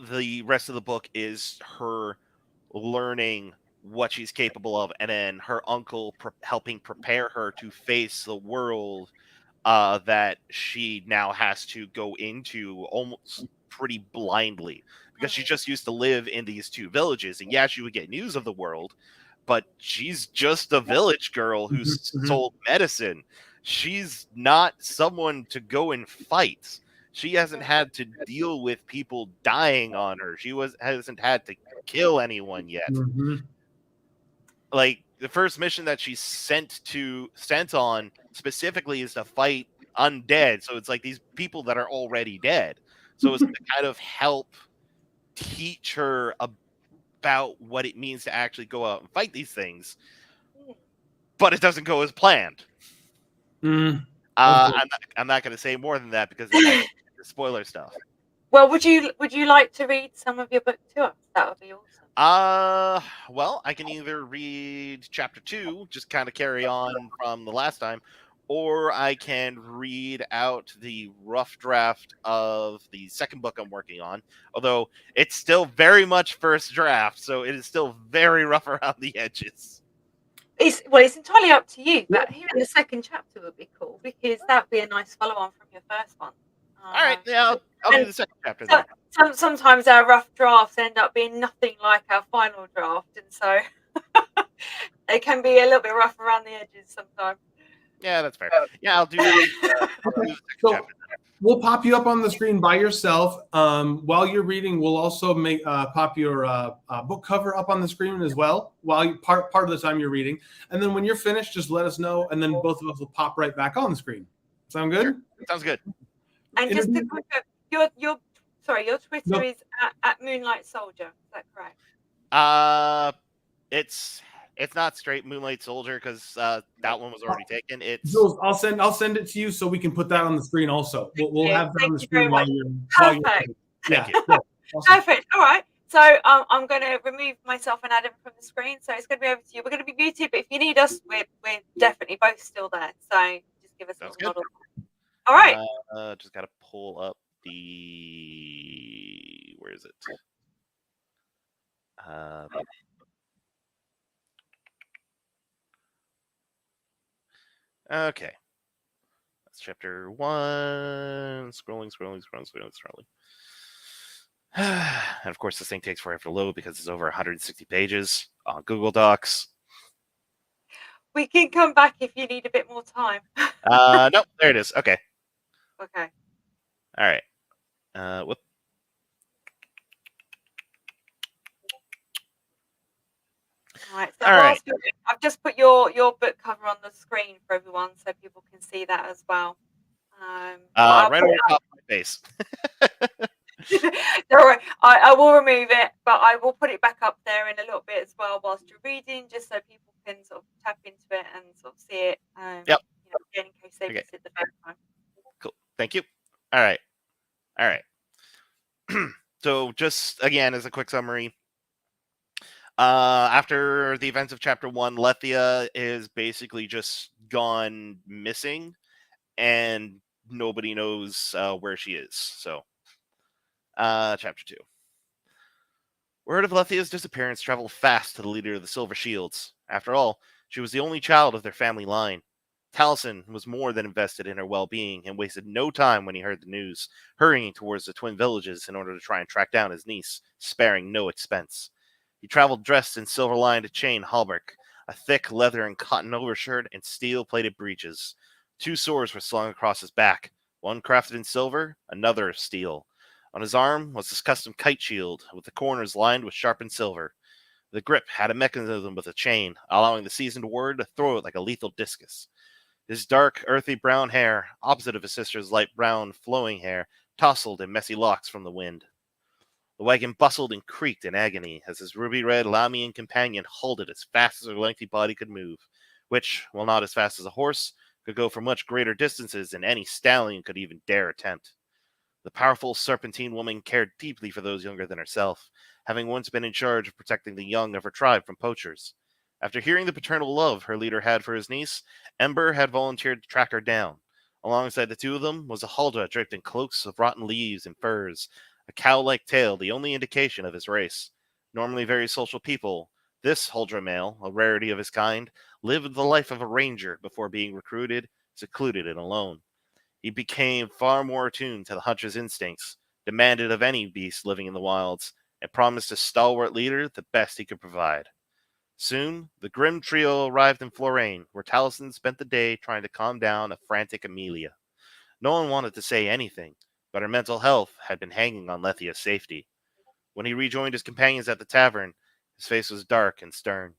the rest of the book is her learning what she's capable of, and then her uncle helping prepare her to face the world that she now has to go into almost pretty blindly, because she just used to live in these two villages, and yeah, she would get news of the world, but she's just a village girl who's sold medicine. She's not someone to go and fight. She hasn't had to deal with people dying on her. She hasn't had to kill anyone yet. Like, the first mission that she's sent on specifically is to fight undead. So it's like these people that are already dead. So it's to kind of help teach her about what it means to actually go out and fight these things. But it doesn't go as planned. I'm not going to say more than that because it's spoiler stuff. Well, would you like to read some of your book to us? That would be awesome. Well, I can either read chapter 2, just kind of carry on from the last time, or I can read out the rough draft of the second book I'm working on. Although it's still very much first draft, so it is still very rough around the edges. It's entirely up to you. But hearing the second chapter would be cool because that would be a nice follow-on from your first one. All right, yeah, I'll do the second chapter then. Sometimes our rough drafts end up being nothing like our final draft, and so they can be a little bit rough around the edges sometimes. Yeah, that's fair. Yeah, I'll do the second So chapter. we'll pop you up on the screen by yourself. While you're reading, we'll also make pop your book cover up on the screen as well. While you, part of the time you're reading, and then when you're finished, just let us know, and then both of us will pop right back on the screen. Sound good? Sure. Sounds good. And just to quick, your Twitter is at Moonlight Soldier. Is that correct? It's not straight Moonlight Soldier because that one was already taken. It's Jules, I'll send it to you so we can put that on the screen also. We'll have that on the Thank you screen very while you're. Perfect. Yeah. Thank you. Cool. Awesome. Perfect. All right. So I'm going to remove myself and Adam from the screen. So it's going to be over to you. We're going to be muted, but if you need us, we're definitely both still there. So just give us a little model. All right. Just got to pull up the. Where is it? Okay. That's chapter 1. Scrolling. And of course, this thing takes forever to load because it's over 160 pages on Google Docs. We can come back if you need a bit more time. Nope, there it is. Okay. Okay. All right. Whoop. All right. So All right. I've just put your book cover on the screen for everyone so people can see that as well. Right over top of my face. Don't worry, I will remove it, but I will put it back up there in a little bit as well whilst you're reading, just so people can sort of tap into it and sort of see it. Yep. You know, again, in case they Okay. missed it the first time. Cool. Thank you. All right. So just again, as a quick summary, after the events of chapter 1, Lethia is basically just gone missing, and nobody knows where she is. So, chapter 2. Word of Lethia's disappearance traveled fast to the leader of the Silver Shields. After all, she was the only child of their family line. Taliesin was more than invested in her well-being and wasted no time when he heard the news, hurrying towards the twin villages in order to try and track down his niece, sparing no expense. He traveled dressed in silver-lined chain hauberk, a thick leather and cotton overshirt, and steel-plated breeches. 2 swords were slung across his back, one crafted in silver, another of steel. On his arm was his custom kite shield, with the corners lined with sharpened silver. The grip had a mechanism with a chain, allowing the seasoned warrior to throw it like a lethal discus. His dark, earthy brown hair, opposite of his sister's light brown, flowing hair, tousled in messy locks from the wind. The wagon bustled and creaked in agony as his ruby-red Lamian companion halted as fast as her lengthy body could move, which, while not as fast as a horse, could go for much greater distances than any stallion could even dare attempt. The powerful serpentine woman cared deeply for those younger than herself, having once been in charge of protecting the young of her tribe from poachers. After hearing the paternal love her leader had for his niece, Ember had volunteered to track her down. Alongside the two of them was a Huldra draped in cloaks of rotten leaves and furs, a cow-like tail the only indication of his race. Normally very social people, this Huldra male, a rarity of his kind, lived the life of a ranger before being recruited, secluded, and alone. He became far more attuned to the hunter's instincts, demanded of any beast living in the wilds, and promised his stalwart leader the best he could provide. Soon, the grim trio arrived in Florane, where Taliesin spent the day trying to calm down a frantic Amelia. No one wanted to say anything, but her mental health had been hanging on Lethia's safety. When he rejoined his companions at the tavern, his face was dark and stern.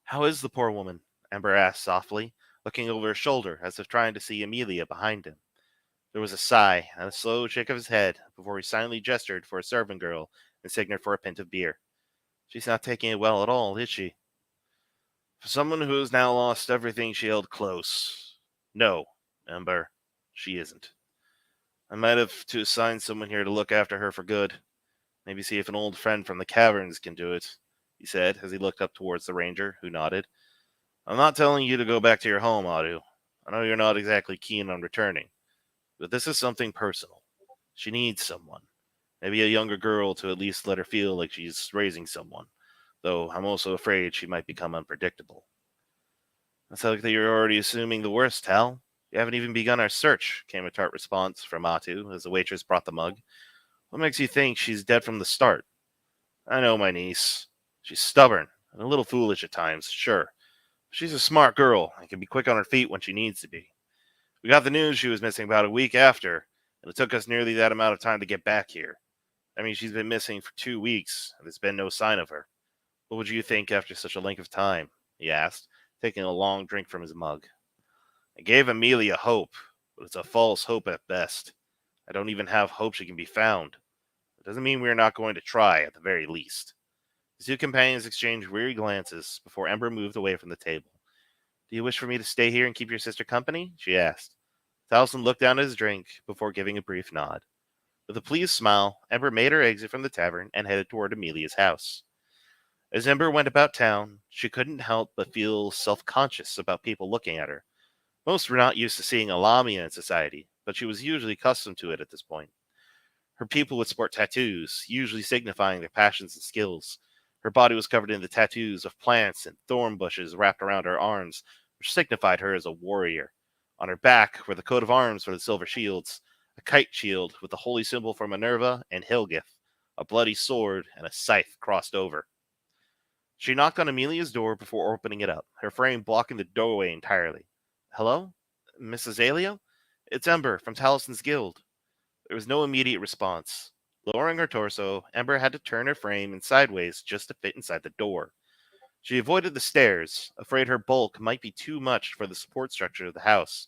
"How is the poor woman?" Ember asked softly, looking over his shoulder as if trying to see Amelia behind him. There was a sigh and a slow shake of his head before he silently gestured for a servant girl and signaled for a pint of beer. "She's not taking it well at all, is she?" "For someone who has now lost everything she held close, no, Ember, she isn't. I might have to assign someone here to look after her for good. Maybe see if an old friend from the caverns can do it," he said as he looked up towards the ranger, who nodded. I'm not telling you to go back to your home, Adu. I know you're not exactly keen on returning, but this is something personal. She needs someone. Maybe a younger girl to at least let her feel like she's raising someone, though I'm also afraid she might become unpredictable. It's like that you're already assuming the worst, Tal. You haven't even begun our search, came a tart response from Atu as the waitress brought the mug. What makes you think she's dead from the start? I know my niece. She's stubborn and a little foolish at times, sure. She's a smart girl and can be quick on her feet when she needs to be. We got the news she was missing about a week after, and it took us nearly that amount of time to get back here. I mean, she's been missing for 2 weeks, and there's been no sign of her. What would you think after such a length of time? He asked, taking a long drink from his mug. I gave Amelia hope, but it's a false hope at best. I don't even have hope she can be found. It doesn't mean we're not going to try, at the very least. The two companions exchanged weary glances before Ember moved away from the table. Do you wish for me to stay here and keep your sister company? She asked. Taliesin looked down at his drink before giving a brief nod. With a pleased smile, Ember made her exit from the tavern and headed toward Amelia's house. As Ember went about town, she couldn't help but feel self-conscious about people looking at her. Most were not used to seeing a Lamia in society, but she was usually accustomed to it at this point. Her people would sport tattoos, usually signifying their passions and skills. Her body was covered in the tattoos of plants and thorn bushes wrapped around her arms, which signified her as a warrior. On her back were the coat of arms for the silver shields, a kite shield with the holy symbol for Minerva and Hilgith, a bloody sword, and a scythe crossed over. She knocked on Amelia's door before opening it up, her frame blocking the doorway entirely. Hello? Mrs. Alio? It's Ember from Talison's Guild. There was no immediate response. Lowering her torso, Ember had to turn her frame in sideways just to fit inside the door. She avoided the stairs, afraid her bulk might be too much for the support structure of the house.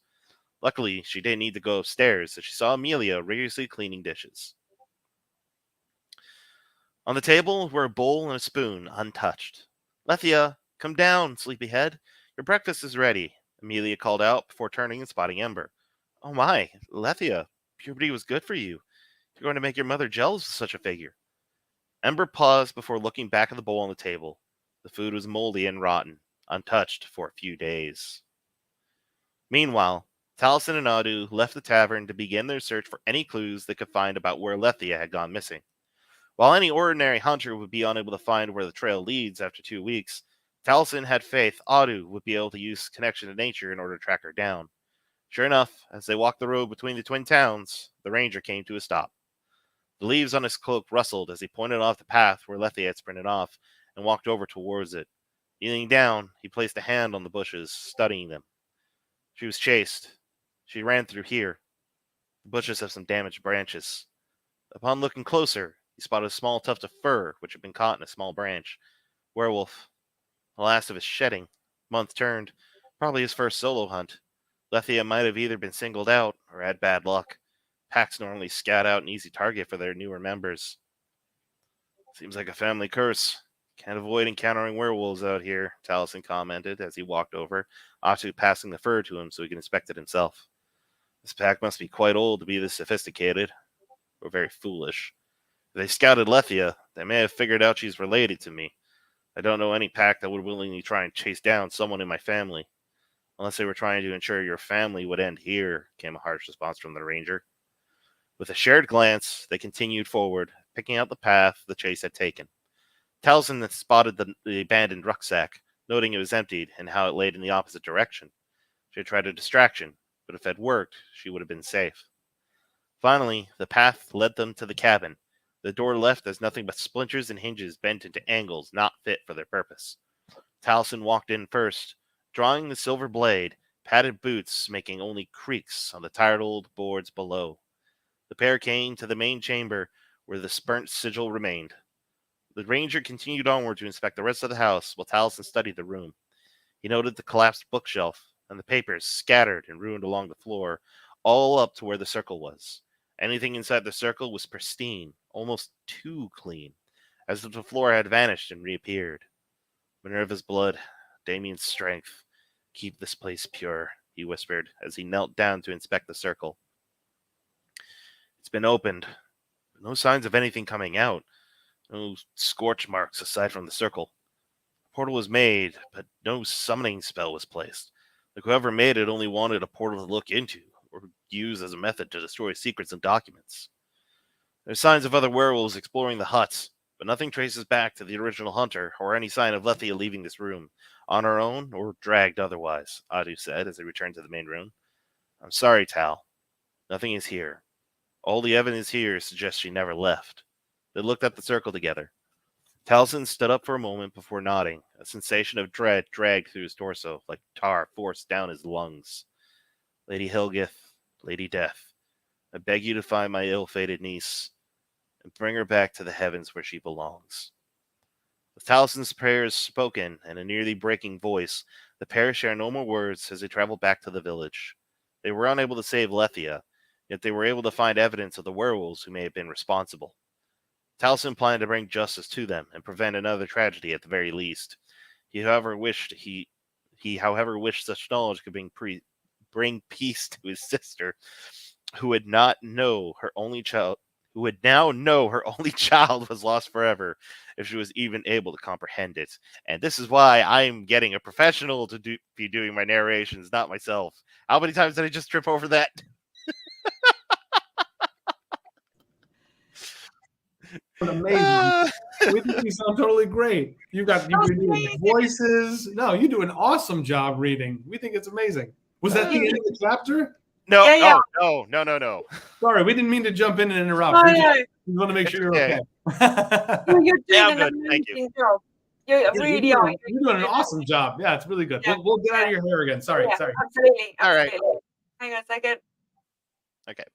Luckily, she didn't need to go upstairs as she saw Amelia rigorously cleaning dishes. On the table were a bowl and a spoon, untouched. Lethia, come down, sleepyhead. Your breakfast is ready, Amelia called out before turning and spotting Ember. Oh my, Lethia, puberty was good for you. You're going to make your mother jealous with such a figure. Ember paused before looking back at the bowl on the table. The food was moldy and rotten, untouched for a few days. Meanwhile, Taliesin and Adu left the tavern to begin their search for any clues they could find about where Lethia had gone missing. While any ordinary hunter would be unable to find where the trail leads after 2 weeks, Taliesin had faith Adu would be able to use connection to nature in order to track her down. Sure enough, as they walked the road between the twin towns, the ranger came to a stop. The leaves on his cloak rustled as he pointed off the path where Lethia had sprinted off and walked over towards it. Kneeling down, he placed a hand on the bushes, studying them. She was chased. She ran through here. The bushes have some damaged branches. Upon looking closer, he spotted a small tuft of fur which had been caught in a small branch. Werewolf. The last of his shedding. Month turned. Probably his first solo hunt. Lethia might have either been singled out or had bad luck. Packs normally scout out an easy target for their newer members. Seems like a family curse. Can't avoid encountering werewolves out here, Taliesin commented as he walked over, Atu passing the fur to him so he could inspect it himself. This pack must be quite old to be this sophisticated, or very foolish. If they scouted Lethia, they may have figured out she's related to me. I don't know any pack that would willingly try and chase down someone in my family. Unless they were trying to ensure your family would end here, came a harsh response from the ranger. With a shared glance, they continued forward, picking out the path the chase had taken. Taliesin had spotted the abandoned rucksack, noting it was emptied and how it laid in the opposite direction. She had tried a distraction, but if it had worked, she would have been safe. Finally, the path led them to the cabin. The door left as nothing but splinters and hinges bent into angles not fit for their purpose. Taliesin walked in first, drawing the silver blade, padded boots making only creaks on the tired old boards below. The pair came to the main chamber where the burnt sigil remained. The ranger continued onward to inspect the rest of the house while Taliesin studied the room. He noted the collapsed bookshelf and the papers scattered and ruined along the floor, all up to where the circle was. Anything inside the circle was pristine, almost too clean, as if the floor had vanished and reappeared. Minerva's blood, Damien's strength. Keep this place pure, he whispered as he knelt down to inspect the circle. It's been opened, but no signs of anything coming out. No scorch marks aside from the circle. Portal was made, but no summoning spell was placed. Like whoever made it only wanted a portal to look into, or use as a method to destroy secrets and documents. There's signs of other werewolves exploring the huts, but nothing traces back to the original hunter, or any sign of Lethia leaving this room, on her own or dragged otherwise, Adu said as they returned to the main room. I'm sorry, Tal. Nothing is here. All the evidence here suggests she never left. They looked at the circle together. Taliesin stood up for a moment before nodding. A sensation of dread dragged through his torso, like tar forced down his lungs. Lady Hilgith, Lady Death, I beg you to find my ill-fated niece and bring her back to the heavens where she belongs. With Taliesin's prayers spoken in a nearly breaking voice, the pair shared no more words as they traveled back to the village. They were unable to save Lethia, yet they were able to find evidence of the werewolves who may have been responsible. Taliesin planned to bring justice to them and prevent another tragedy at the very least. He however wished such knowledge could bring peace to his sister, who would now know her only child was lost forever, if she was even able to comprehend it. And this is why I'm getting a professional to be doing my narrations, not myself. How many times did I just trip over that? Amazing. We think you sound totally great. You're doing voices. No, you do an awesome job reading. We think it's amazing. Was that the end of the chapter? No, Yeah. no. Sorry, we didn't mean to jump in and interrupt. We want to make sure you're okay. You're doing I'm an good. Thank you. amazing job. You're really you're doing an awesome job. Yeah, it's really good. Yeah. We'll get out of your hair again. Sorry. Absolutely. All right. Hang on a second. Okay.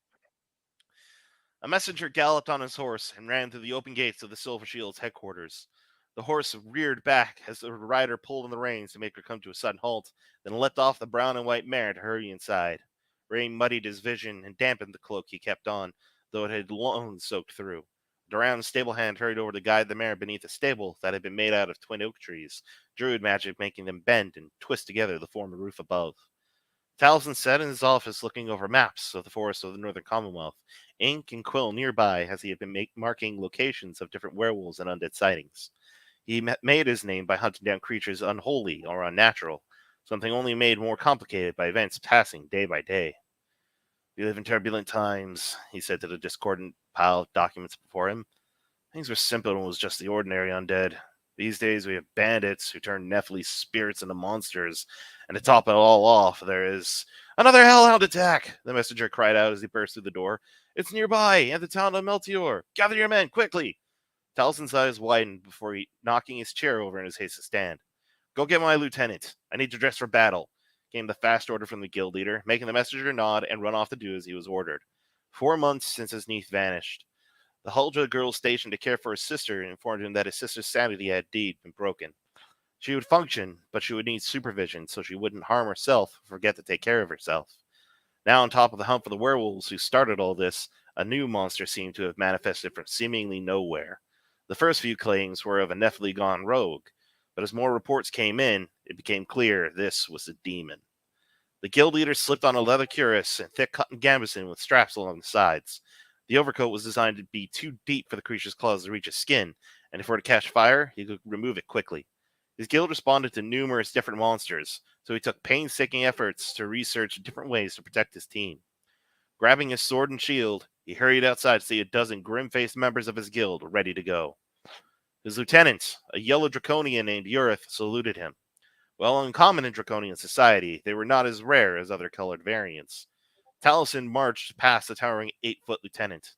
A messenger galloped on his horse and ran through the open gates of the Silver Shield's headquarters. The horse reared back as the rider pulled on the reins to make her come to a sudden halt, then leapt off the brown and white mare to hurry inside. Rain muddied his vision and dampened the cloak he kept on, though it had long soaked through. Duran's stable hand hurried over to guide the mare beneath a stable that had been made out of twin oak trees, druid magic making them bend and twist together to form a roof above. Taliesin sat in his office looking over maps of the forests of the Northern Commonwealth, ink and quill nearby as he had been marking locations of different werewolves and undead sightings. He made his name by hunting down creatures unholy or unnatural, something only made more complicated by events passing day by day. We live in turbulent times, he said to the discordant pile of documents before him. Things were simple and was just the ordinary undead. These days we have bandits who turn Nephilim spirits into monsters, and to top it all off, there is another hellhound attack, the messenger cried out as he burst through the door. It's nearby, in the town of Meltior. Gather your men, quickly! Taliesin's eyes widened before knocking his chair over in his haste to stand. Go get my lieutenant. I need to dress for battle, came the fast order from the guild leader, making the messenger nod and run off to do as he was ordered. 4 months since his niece vanished. The Huldra girl stationed to care for his sister informed him that his sister's sanity had indeed been broken. She would function, but she would need supervision so she wouldn't harm herself or forget to take care of herself. Now on top of the hunt for the werewolves who started all this, a new monster seemed to have manifested from seemingly nowhere. The first few claims were of a Nephilim gone rogue, but as more reports came in, it became clear this was a demon. The guild leader slipped on a leather cuirass and thick cotton gambeson with straps along the sides. The overcoat was designed to be too deep for the creature's claws to reach his skin, and if it were to catch fire, he could remove it quickly. His guild responded to numerous different monsters, so he took painstaking efforts to research different ways to protect his team. Grabbing his sword and shield, he hurried outside to see a dozen grim-faced members of his guild ready to go. His lieutenant, a yellow draconian named Urith, saluted him. While uncommon in draconian society, they were not as rare as other colored variants. Taliesin marched past the towering 8-foot lieutenant.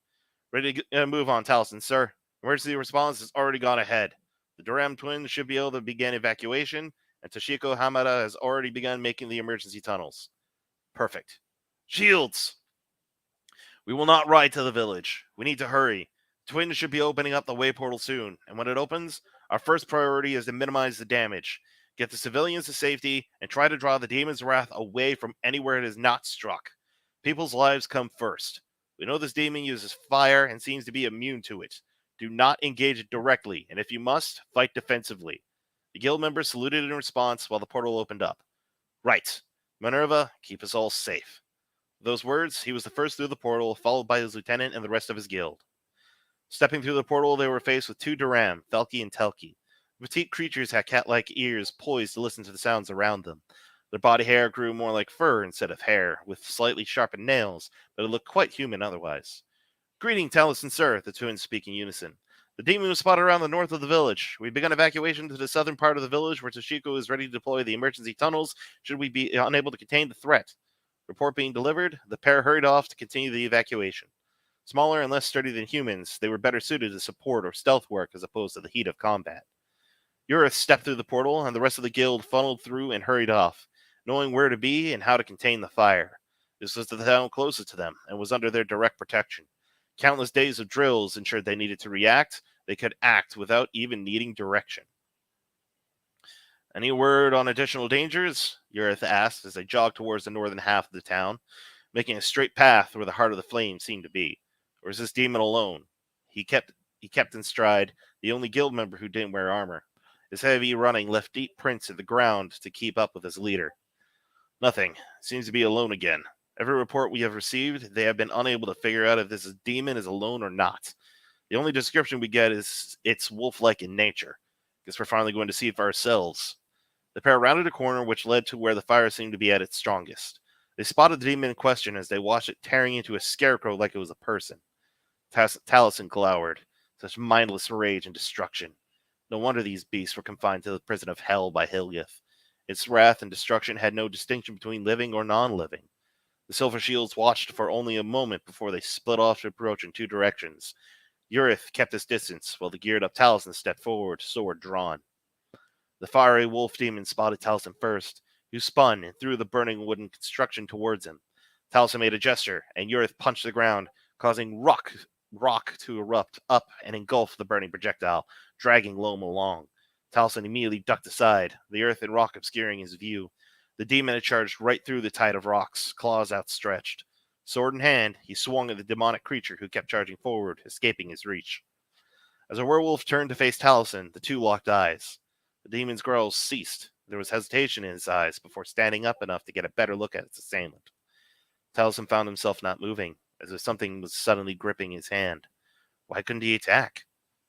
Ready to move on, Taliesin, sir. Emergency response has already gone ahead. The Duram twins should be able to begin evacuation, and Toshiko Hamada has already begun making the emergency tunnels. Perfect. Shields! We will not ride to the village. We need to hurry. Twins should be opening up the way portal soon, and when it opens, our first priority is to minimize the damage, get the civilians to safety, and try to draw the demon's wrath away from anywhere it is not struck. People's lives come first. We know this demon uses fire and seems to be immune to it. Do not engage it directly, and if you must, fight defensively. The guild members saluted in response while the portal opened up. Right. Minerva, keep us all safe. With those words, he was the first through the portal, followed by his lieutenant and the rest of his guild. Stepping through the portal, they were faced with 2 Duram, Felky and Telki. Petite creatures had cat-like ears poised to listen to the sounds around them. Their body hair grew more like fur instead of hair, with slightly sharpened nails, but it looked quite human otherwise. Greeting, Talus and Sir, the twins speak in unison. The demon was spotted around the north of the village. We've begun evacuation to the southern part of the village where Toshiko is ready to deploy the emergency tunnels should we be unable to contain the threat. Report being delivered, the pair hurried off to continue the evacuation. Smaller and less sturdy than humans, they were better suited to support or stealth work as opposed to the heat of combat. Urith stepped through the portal, and the rest of the guild funneled through and hurried off, knowing where to be and how to contain the fire. This was the town closest to them, and was under their direct protection. Countless days of drills ensured they needed to react. They could act without even needing direction. Any word on additional dangers? Urith asked as they jogged towards the northern half of the town, making a straight path where the heart of the flame seemed to be. Or is this demon alone? He kept in stride, the only guild member who didn't wear armor. His heavy running left deep prints in the ground to keep up with his leader. Nothing. Seems to be alone again. Every report we have received, they have been unable to figure out if this demon is alone or not. The only description we get is it's wolf-like in nature. Guess we're finally going to see it for ourselves. The pair rounded a corner which led to where the fire seemed to be at its strongest. They spotted the demon in question as they watched it tearing into a scarecrow like it was a person. Taliesin glowered. Such mindless rage and destruction. No wonder these beasts were confined to the prison of hell by Hilyath. Its wrath and destruction had no distinction between living or non-living. The Silver Shields watched for only a moment before they split off to approach in two directions. Urith kept his distance, while the geared-up Taliesin stepped forward, sword drawn. The fiery wolf demon spotted Taliesin first, who spun and threw the burning wooden construction towards him. Taliesin made a gesture, and Urith punched the ground, causing rock to erupt up and engulf the burning projectile, dragging Loam along. Taliesin immediately ducked aside, the earth and rock obscuring his view. The demon had charged right through the tide of rocks, claws outstretched. Sword in hand, he swung at the demonic creature who kept charging forward, escaping his reach. As a werewolf turned to face Taliesin, the two locked eyes. The demon's growls ceased. There was hesitation in his eyes before standing up enough to get a better look at its assailant. Taliesin found himself not moving, as if something was suddenly gripping his hand. Why couldn't he attack?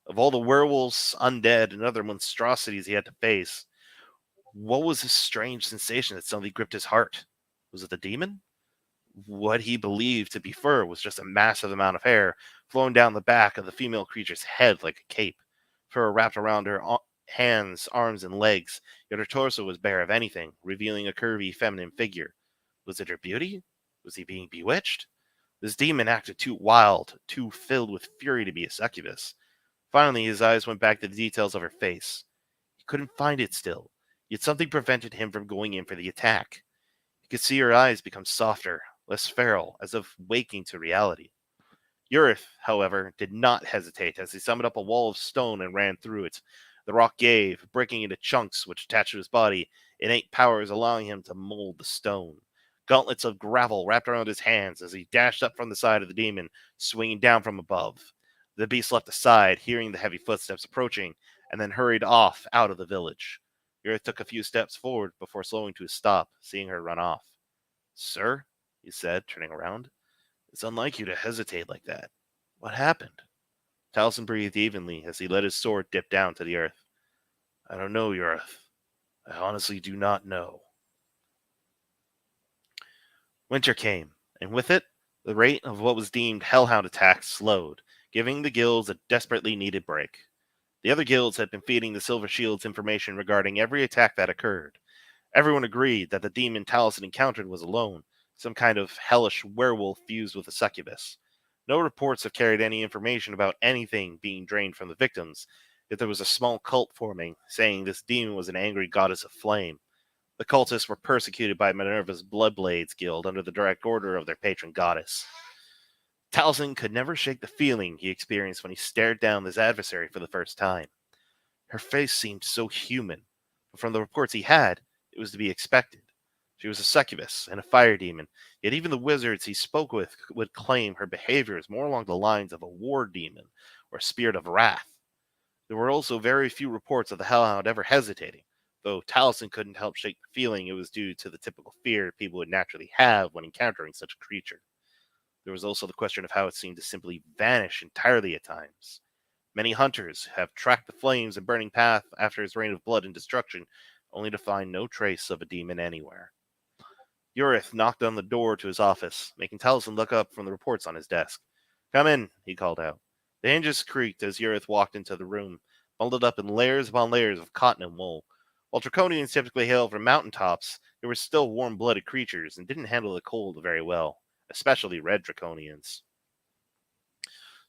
Of all the werewolves, undead, and other monstrosities he had to face, what was this strange sensation that suddenly gripped his heart? Was it the demon? What he believed to be fur was just a massive amount of hair flowing down the back of the female creature's head like a cape. Fur wrapped around her hands, arms, and legs, yet her torso was bare of anything, revealing a curvy feminine figure. Was it her beauty? Was he being bewitched? This demon acted too wild, too filled with fury to be a succubus. Finally, his eyes went back to the details of her face. He couldn't find it still, yet something prevented him from going in for the attack. He could see her eyes become softer, less feral, as if waking to reality. Urith, however, did not hesitate as he summoned up a wall of stone and ran through it. The rock gave, breaking into chunks which attached to his body, innate powers allowing him to mold the stone. Gauntlets of gravel wrapped around his hands as he dashed up from the side of the demon, swinging down from above. The beast leapt aside, hearing the heavy footsteps approaching, and then hurried off out of the village. Urith took a few steps forward before slowing to a stop, seeing her run off. "Sir," he said, turning around, "it's unlike you to hesitate like that. What happened?" Taliesin breathed evenly as he let his sword dip down to the earth. "I don't know, Urith. I honestly do not know." Winter came, and with it, the rate of what was deemed hellhound attacks slowed, giving the guilds a desperately needed break. The other guilds had been feeding the Silver Shields information regarding every attack that occurred. Everyone agreed that the demon Taliesin encountered was alone, some kind of hellish werewolf fused with a succubus. No reports have carried any information about anything being drained from the victims, yet there was a small cult forming, saying this demon was an angry goddess of flame. The cultists were persecuted by Minerva's Bloodblades Guild under the direct order of their patron goddess. Taliesin could never shake the feeling he experienced when he stared down his adversary for the first time. Her face seemed so human, but from the reports he had, it was to be expected. She was a succubus and a fire demon, yet even the wizards he spoke with would claim her behavior is more along the lines of a war demon or a spirit of wrath. There were also very few reports of the Hellhound ever hesitating, though Taliesin couldn't help shake the feeling it was due to the typical fear people would naturally have when encountering such a creature. There was also the question of how it seemed to simply vanish entirely at times. Many hunters have tracked the flames and burning path after his reign of blood and destruction, only to find no trace of a demon anywhere. Urith knocked on the door to his office, making Taliesin look up from the reports on his desk. "Come in," he called out. The hinges creaked as Urith walked into the room, bundled up in layers upon layers of cotton and wool. While Draconians typically hail from mountaintops, they were still warm-blooded creatures and didn't handle the cold very well, especially red Draconians.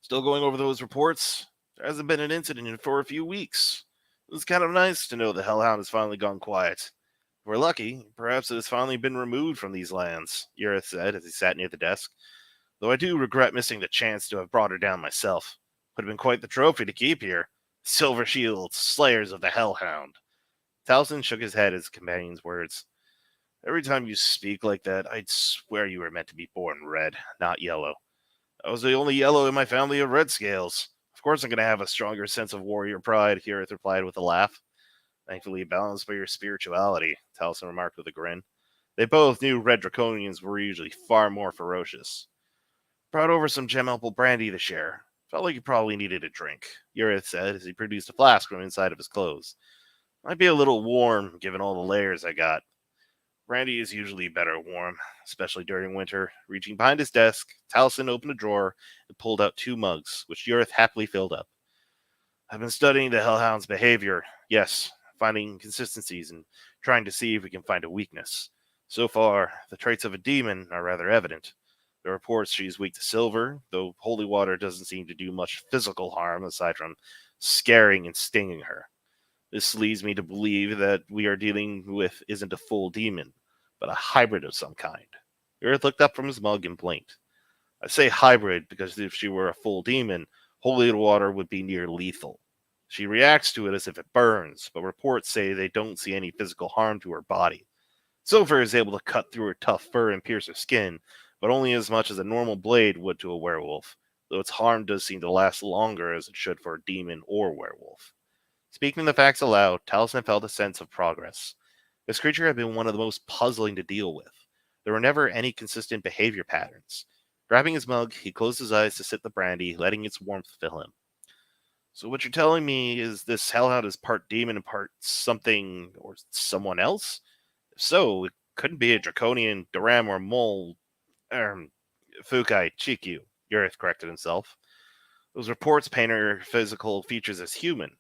"Still going over those reports? There hasn't been an incident for a few weeks. It was kind of nice to know the Hellhound has finally gone quiet. If we're lucky, perhaps it has finally been removed from these lands," Urith said as he sat near the desk. "Though I do regret missing the chance to have brought her down myself. Would have been quite the trophy to keep here. Silver Shields, Slayers of the Hellhound." Taliesin shook his head at his companion's words. "Every time you speak like that, I'd swear you were meant to be born red, not yellow. I was the only yellow in my family of red scales. Of course I'm going to have a stronger sense of warrior pride," Urith replied with a laugh. "Thankfully balanced by your spirituality," Taliesin remarked with a grin. They both knew red Draconians were usually far more ferocious. "Brought over some gem apple brandy to share. Felt like you probably needed a drink," Urith said as he produced a flask from inside of his clothes. "Might be a little warm, given all the layers I got." Brandy is usually better warm, especially during winter. Reaching behind his desk, Taliesin opened a drawer and pulled out 2 mugs, which Urith happily filled up. "I've been studying the Hellhound's behavior. Yes, finding consistencies and trying to see if we can find a weakness. So far, the traits of a demon are rather evident. There are reports she's weak to silver, though holy water doesn't seem to do much physical harm aside from scaring and stinging her. This leads me to believe that we are dealing with isn't a full demon, but a hybrid of some kind." Urith looked up from his mug and blinked. "I say hybrid because if she were a full demon, holy water would be near lethal. She reacts to it as if it burns, but reports say they don't see any physical harm to her body. Silver is able to cut through her tough fur and pierce her skin, but only as much as a normal blade would to a werewolf, though its harm does seem to last longer as it should for a demon or werewolf." Speaking the facts aloud, Taliesin felt a sense of progress. This creature had been one of the most puzzling to deal with. There were never any consistent behavior patterns. Grabbing his mug, he closed his eyes to sip the brandy, letting its warmth fill him. "So what you're telling me is this Hellhound is part demon and part something or someone else? If so, it couldn't be a Draconian, Duram, or Mole, Fukai, Chikyu," Urith corrected himself. "Those reports paint her physical features as human,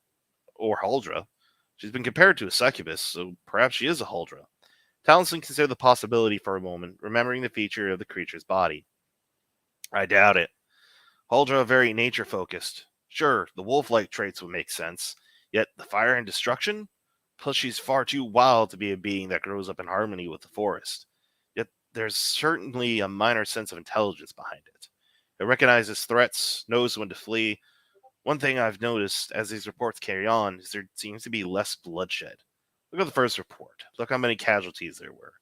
or Huldra. She's been compared to a succubus, so perhaps she is a Huldra." Taliesin considered the possibility for a moment, remembering the feature of the creature's body. "I doubt it. Huldra are very nature-focused. Sure, the wolf-like traits would make sense, yet the fire and destruction? Plus she's far too wild to be a being that grows up in harmony with the forest. Yet there's certainly a minor sense of intelligence behind it. It recognizes threats, knows when to flee. One thing I've noticed as these reports carry on is there seems to be less bloodshed. Look at the first report. Look how many casualties there were."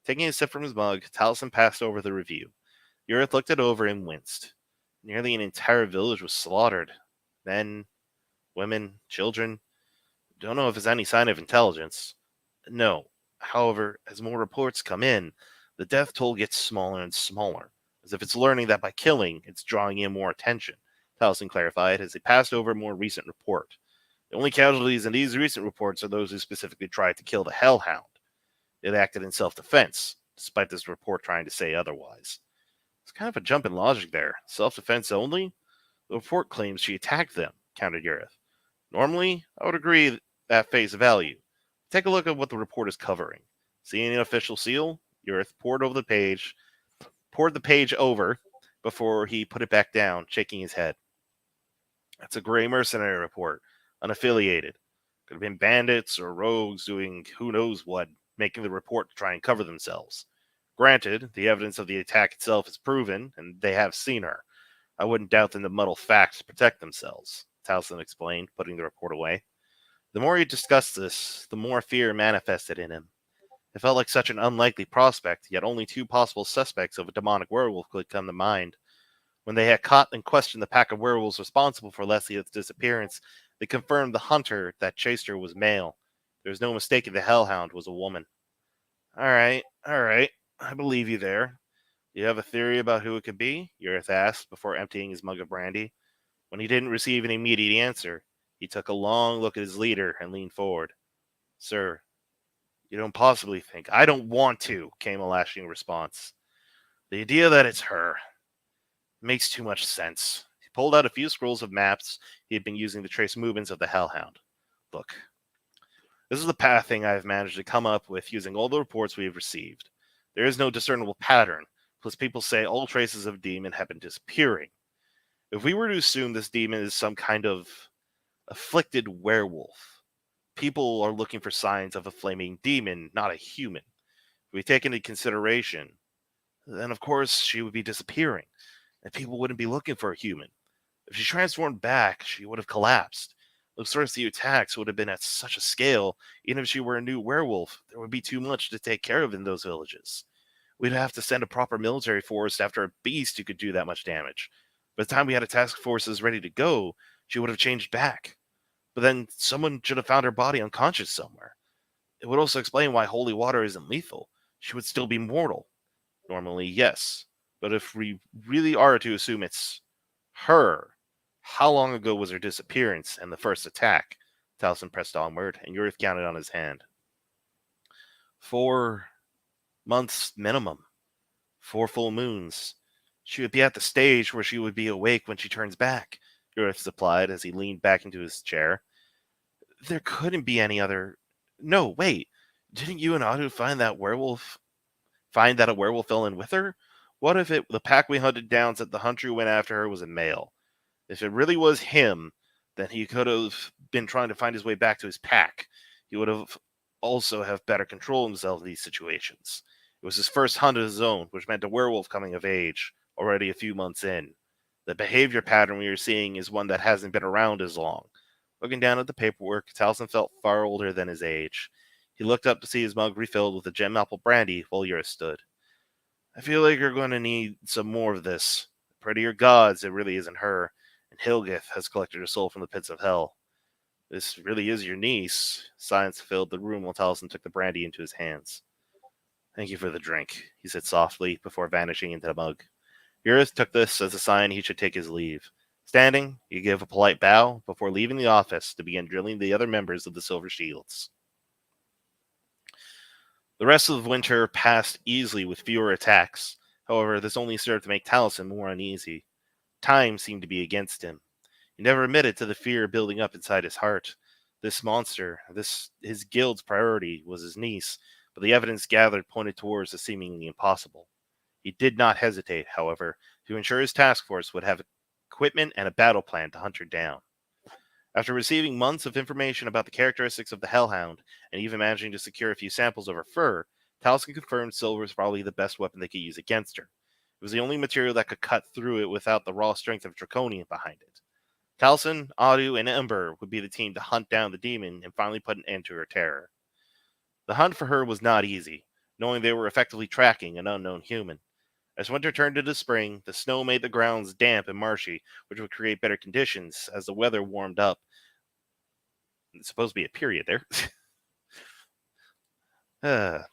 Taking a sip from his mug, Taliesin passed over the review. Urith looked it over and winced. Nearly an entire village was slaughtered. Men, women, children. Don't know if there's any sign of intelligence. No. However, as more reports come in, the death toll gets smaller and smaller, as if it's learning that by killing, it's drawing in more attention, Taliesin clarified as he passed over a more recent report. "The only casualties in these recent reports are those who specifically tried to kill the Hellhound. It acted in self-defense, despite this report trying to say otherwise." It's kind of a jump in logic there. Self-defense only? The report claims she attacked them, countered Urith. Normally, I would agree at face value. Take a look at what the report is covering. See any official seal? Urith poured the page over before he put it back down, shaking his head. "That's a gray mercenary report, unaffiliated. Could have been bandits or rogues doing who knows what, making the report to try and cover themselves. Granted, the evidence of the attack itself is proven, and they have seen her. I wouldn't doubt them to muddle facts to protect themselves," Taliesin explained, putting the report away. The more he discussed this, the more fear manifested in him. It felt like such an unlikely prospect, yet only 2 possible suspects of a demonic werewolf could come to mind. When they had caught and questioned the pack of werewolves responsible for Leslie's disappearance, they confirmed the hunter that chased her was male. There was no mistaking the Hellhound was a woman. All right. I believe you there. Do you have a theory about who it could be?" Urith asked before emptying his mug of brandy. When he didn't receive an immediate answer, he took a long look at his leader and leaned forward. Sir, you don't possibly think. I don't want to, came a lashing response. The idea that it's her makes too much sense. He pulled out a few scrolls of maps he had been using to trace movements of the Hellhound. Look, this is the pathing I have managed to come up with using all the reports we have received. There is no discernible pattern, plus people say all traces of demon have been disappearing. If we were to assume this demon is some kind of afflicted werewolf, people are looking for signs of a flaming demon, not a human. If we take into consideration, then of course she would be disappearing, and people wouldn't be looking for a human. If she transformed back, she would have collapsed. Looks like the attacks would have been at such a scale, even if she were a new werewolf, there would be too much to take care of in those villages. We'd have to send a proper military force after a beast who could do that much damage. By the time we had a task force ready to go, she would have changed back. But then someone should have found her body unconscious somewhere. It would also explain why holy water isn't lethal. She would still be mortal. Normally, yes. But if we really are to assume it's her, how long ago was her disappearance and the first attack? Taliesin pressed onward, and Yurith counted on his hand. 4 months minimum. 4 full moons. She would be at the stage where she would be awake when she turns back, Yurith supplied as he leaned back into his chair. There couldn't be any other... No, wait. Didn't you and Adu find that a werewolf fell in with her? What if the pack we hunted down said the hunter who went after her was a male? If it really was him, then he could have been trying to find his way back to his pack. He would have also have better control himself in these situations. It was his first hunt of his own, which meant a werewolf coming of age, already a few months in. The behavior pattern we are seeing is one that hasn't been around as long. Looking down at the paperwork, Taliesin felt far older than his age. He looked up to see his mug refilled with a gem apple brandy while Yurith stood. I feel like you're going to need some more of this. Pray to your gods it really isn't her, and Hilgith has collected her soul from the pits of hell. This really is your niece. Silence filled the room while Taliesin took the brandy into his hands. Thank you for the drink, he said softly before vanishing into the mug. Yurith took this as a sign he should take his leave. Standing, he gave a polite bow before leaving the office to begin drilling the other members of the Silver Shields. The rest of the winter passed easily with fewer attacks. However, this only served to make Taliesin more uneasy. Time seemed to be against him. He never admitted to the fear building up inside his heart. This monster, his guild's priority, was his niece, but the evidence gathered pointed towards the seemingly impossible. He did not hesitate, however, to ensure his task force would have equipment and a battle plan to hunt her down. After receiving months of information about the characteristics of the Hellhound, and even managing to secure a few samples of her fur, Taliesin confirmed silver was probably the best weapon they could use against her. It was the only material that could cut through it without the raw strength of Draconian behind it. Taliesin, Adu, and Ember would be the team to hunt down the demon and finally put an end to her terror. The hunt for her was not easy, knowing they were effectively tracking an unknown human. As winter turned into spring, the snow made the grounds damp and marshy, which would create better conditions as the weather warmed up. It's supposed to be a period there.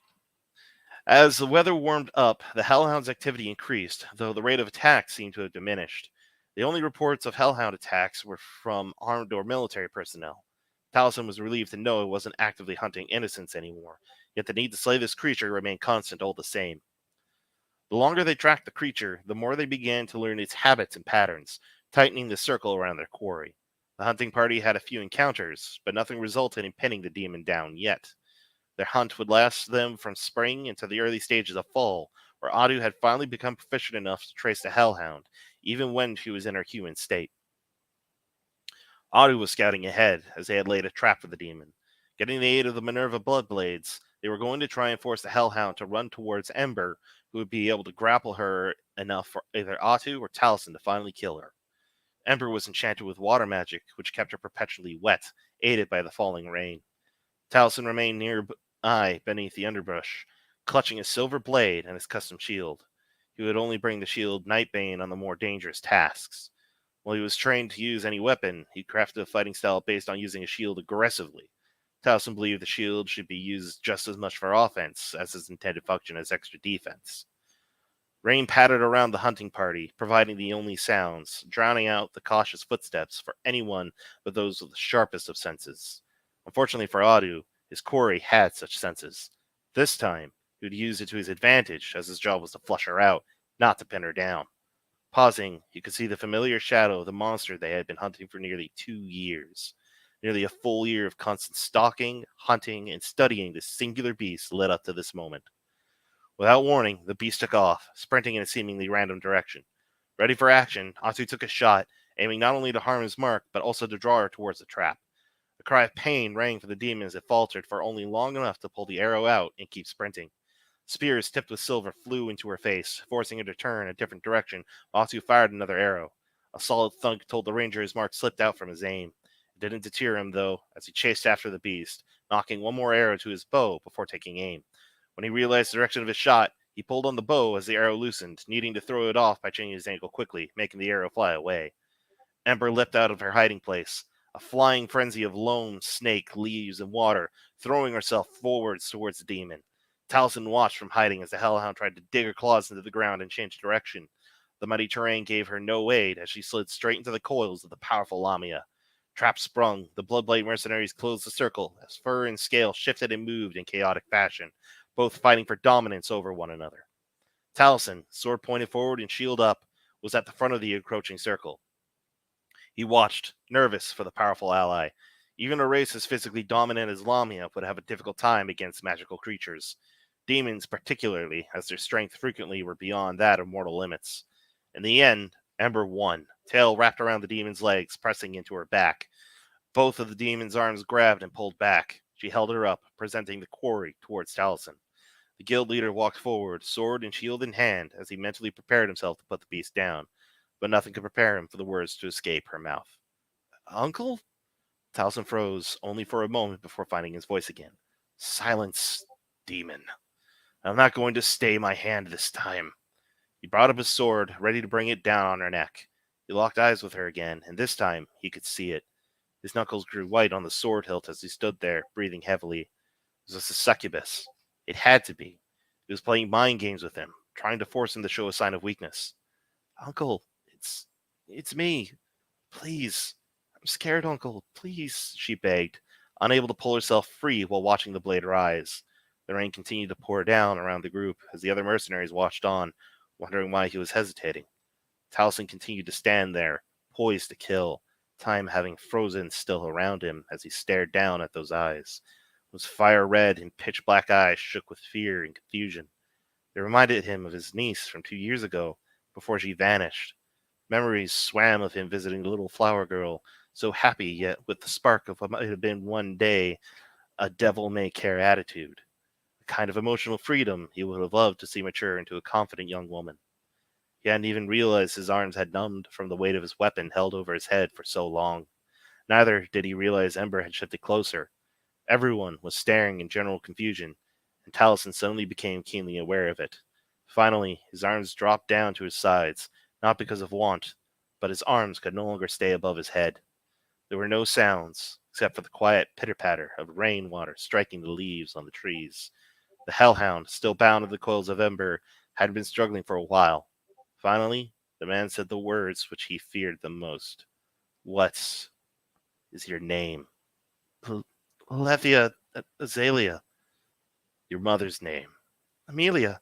As the weather warmed up, the Hellhound's activity increased, though the rate of attack seemed to have diminished. The only reports of Hellhound attacks were from armed or military personnel. Taliesin was relieved to know it wasn't actively hunting innocents anymore, yet the need to slay this creature remained constant all the same. The longer they tracked the creature, the more they began to learn its habits and patterns, tightening the circle around their quarry. The hunting party had a few encounters, but nothing resulted in pinning the demon down yet. Their hunt would last them from spring into the early stages of fall, where Adu had finally become proficient enough to trace the Hellhound, even when she was in her human state. Adu was scouting ahead, as they had laid a trap for the demon. Getting the aid of the Minerva Bloodblades, they were going to try and force the Hellhound to run towards Ember, who would be able to grapple her enough for either Atu or Taliesin to finally kill her. Ember was enchanted with water magic, which kept her perpetually wet, aided by the falling rain. Taliesin remained nearby beneath the underbrush, clutching his silver blade and his custom shield. He would only bring the shield Nightbane on the more dangerous tasks. While he was trained to use any weapon, he crafted a fighting style based on using a shield aggressively. Taliesin believed the shield should be used just as much for offense as its intended function as extra defense. Rain pattered around the hunting party, providing the only sounds, drowning out the cautious footsteps for anyone but those with the sharpest of senses. Unfortunately for Adu, his quarry had such senses. This time, he would use it to his advantage, as his job was to flush her out, not to pin her down. Pausing, he could see the familiar shadow of the monster they had been hunting for nearly 2 years. Nearly a full year of constant stalking, hunting, and studying this singular beast led up to this moment. Without warning, the beast took off, sprinting in a seemingly random direction. Ready for action, Atu took a shot, aiming not only to harm his mark, but also to draw her towards the trap. A cry of pain rang from the demon as it faltered for only long enough to pull the arrow out and keep sprinting. Spears tipped with silver flew into her face, forcing her to turn a different direction. Atu fired another arrow. A solid thunk told the ranger his mark slipped out from his aim. It didn't deter him, though, as he chased after the beast, knocking one more arrow to his bow before taking aim. When he realized the direction of his shot, he pulled on the bow as the arrow loosened, needing to throw it off by changing his angle quickly, making the arrow fly away. Ember leapt out of her hiding place, a flying frenzy of loam, snake, leaves, and water, throwing herself forwards towards the demon. Taliesin watched from hiding as the hellhound tried to dig her claws into the ground and change direction. The muddy terrain gave her no aid as she slid straight into the coils of the powerful Lamia. Trap sprung, the Bloodblade mercenaries closed the circle as fur and scale shifted and moved in chaotic fashion, both fighting for dominance over one another. Taliesin, sword pointed forward and shield up, was at the front of the encroaching circle. He watched, nervous for the powerful ally. Even a race as physically dominant as Lamia would have a difficult time against magical creatures. Demons particularly, as their strength frequently were beyond that of mortal limits. In the end, Ember won, tail wrapped around the demon's legs, pressing into her back. Both of the demon's arms grabbed and pulled back. She held her up, presenting the quarry towards Taliesin. The guild leader walked forward, sword and shield in hand, as he mentally prepared himself to put the beast down, but nothing could prepare him for the words to escape her mouth. "Uncle?" Taliesin froze, only for a moment before finding his voice again. "Silence, demon. I'm not going to stay my hand this time." He brought up his sword, ready to bring it down on her neck. He locked eyes with her again, and this time he could see it. His knuckles grew white on the sword hilt as he stood there, breathing heavily. Was this a succubus? It had to be. He was playing mind games with him, trying to force him to show a sign of weakness. "Uncle, it's me. Please. I'm scared, Uncle. Please," she begged, unable to pull herself free while watching the blade rise. The rain continued to pour down around the group as the other mercenaries watched on, wondering why he was hesitating. Taliesin continued to stand there, poised to kill, time having frozen still around him as he stared down at those eyes. Those fire-red and pitch-black eyes shook with fear and confusion. They reminded him of his niece from 2 years ago, before she vanished. Memories swam of him visiting the little flower girl, so happy yet with the spark of what might have been one day a devil-may-care attitude. The kind of emotional freedom he would have loved to see mature into a confident young woman. He hadn't even realized his arms had numbed from the weight of his weapon held over his head for so long. Neither did he realize Ember had shifted closer. Everyone was staring in general confusion, and Taliesin suddenly became keenly aware of it. Finally, his arms dropped down to his sides, not because of want, but his arms could no longer stay above his head. There were no sounds, except for the quiet pitter-patter of rainwater striking the leaves on the trees. The hellhound, still bound to the coils of Ember, had been struggling for a while. Finally, the man said the words which he feared the most. "What is your name?" "Alethea Azalea." "Your mother's name?" "Amelia."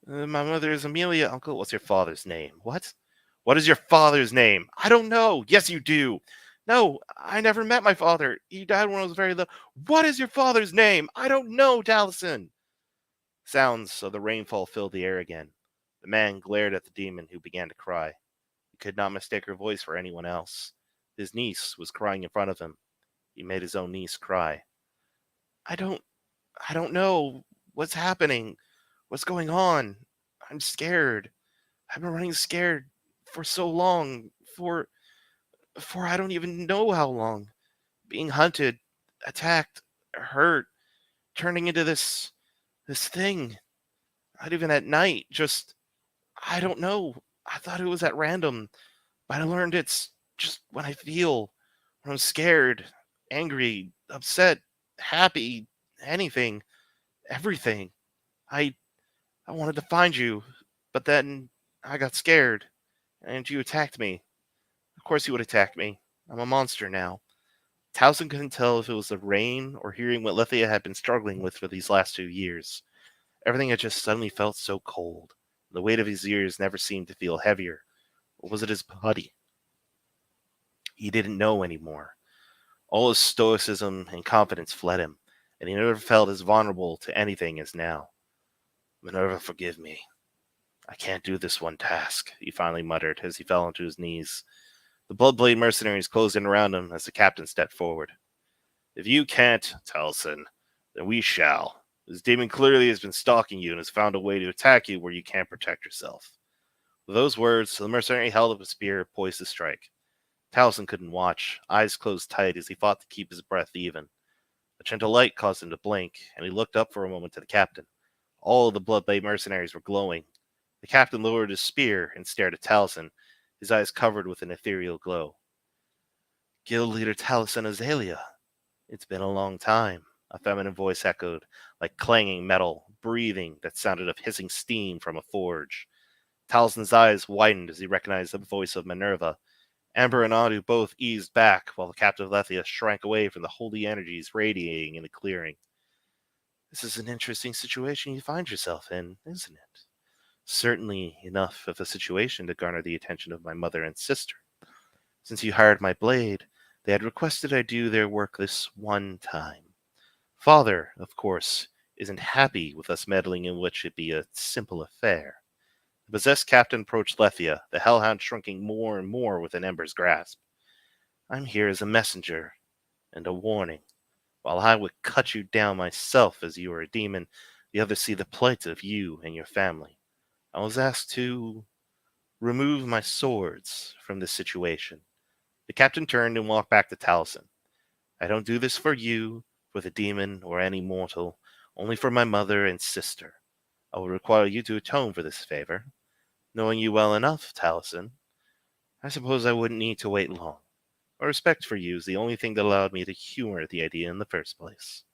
My mother is Amelia, Uncle." "What's your father's name?" "What? What is your father's name?" "I don't know." "Yes, you do." "No, I never met my father. He died when I was very little." "What is your father's name?" "I don't know, Taliesin." Sounds of the rainfall filled the air again. The man glared at the demon, who began to cry. He could not mistake her voice for anyone else. His niece was crying in front of him. He made his own niece cry. I don't know what's happening. What's going on? I'm scared. I've been running scared for so long. For I don't even know how long. Being hunted, attacked, hurt, turning into this thing. Not even at night, just, I don't know. I thought it was at random, but I learned it's just when I feel, when I'm scared, angry, upset, happy, anything, everything. I wanted to find you But then I got scared, and you attacked me. Of course you would attack me. I'm a monster now. Towson couldn't tell if it was the rain or hearing what Lethia had been struggling with for these last 2 years. Everything had just suddenly felt so cold. The weight of his years never seemed to feel heavier. Or was it his body? He didn't know anymore. All his stoicism and confidence fled him, and he never felt as vulnerable to anything as now. Minerva, forgive me. I can't do this one task, he finally muttered as he fell onto his knees. The Bloodblade mercenaries closed in around him as the captain stepped forward. If you can't, Towson, then we shall. This demon clearly has been stalking you and has found a way to attack you where you can't protect yourself. With those words, the mercenary held up a spear, poised to strike. Towson couldn't watch, eyes closed tight as he fought to keep his breath even. A gentle light caused him to blink, and he looked up for a moment to the captain. All of the Bloodblade mercenaries were glowing. The captain lowered his spear and stared at Towson, his eyes covered with an ethereal glow. Guild leader Towson Azalea. It's been a long time, a feminine voice echoed, like clanging metal, breathing that sounded of hissing steam from a forge. Towson's eyes widened as he recognized the voice of Minerva. Amber and Adu both eased back, while the captive Lethia shrank away from the holy energies radiating in the clearing. This is an interesting situation you find yourself in, isn't it? Certainly enough of a situation to garner the attention of my mother and sister. Since you hired my blade, they had requested I do their work this one time. Father, of course, isn't happy with us meddling in what should be a simple affair. The possessed captain approached Lethia, the hellhound shrinking more and more within Ember's grasp. I'm here as a messenger and a warning. While I would cut you down myself as you are a demon, the others see the plight of you and your family. I was asked to remove my swords from this situation. The captain turned and walked back to Towson. I don't do this for you, for the demon, or any mortal, only for my mother and sister. I will require you to atone for this favor. Knowing you well enough, Towson, I suppose I wouldn't need to wait long. My respect for you is the only thing that allowed me to humor the idea in the first place.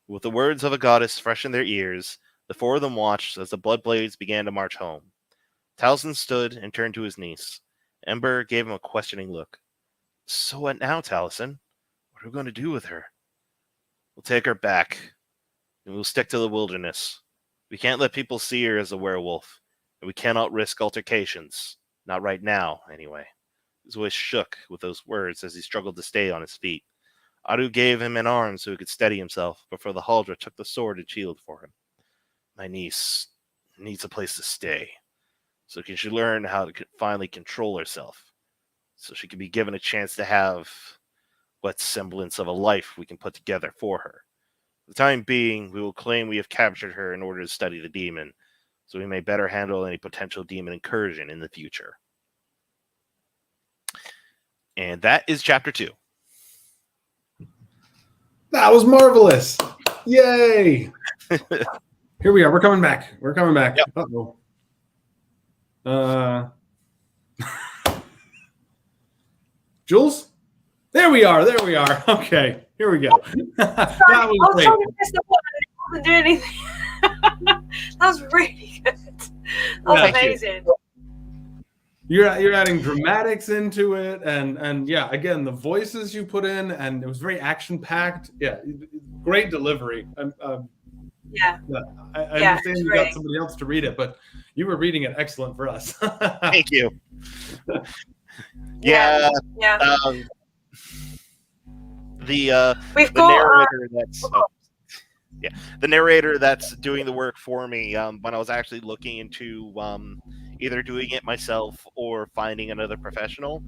With the words of a goddess fresh in their ears, the four of them watched as the Bloodblades began to march home. Towson stood and turned to his niece. Ember gave him a questioning look. So what now, Towson? What are we going to do with her? We'll take her back, and we'll stick to the wilderness. We can't let people see her as a werewolf, and we cannot risk altercations. Not right now, anyway. His voice shook with those words as he struggled to stay on his feet. Adu gave him an arm so he could steady himself before the Haldra took the sword and shield for him. My niece needs a place to stay, so she should learn how to finally control herself, so she can be given a chance to have what semblance of a life we can put together for her. For the time being, we will claim we have captured her in order to study the demon, so we may better handle any potential demon incursion in the future. And that is chapter 2. That was marvelous. Yay. Here we are. We're coming back. Yep. Uh-oh. Jules? There we are. Okay. Here we go. That was great. I was trying to press the button and it wasn't doing anything. That was really good. That was amazing. You're adding dramatics into it, and yeah, again, the voices you put in, and it was very action packed. Yeah, great delivery. I understand you got somebody else to read it, but you were reading it excellent for us. Thank you. Yeah. The narrator that's doing the work for me, when I was actually looking into either doing it myself or finding another professional,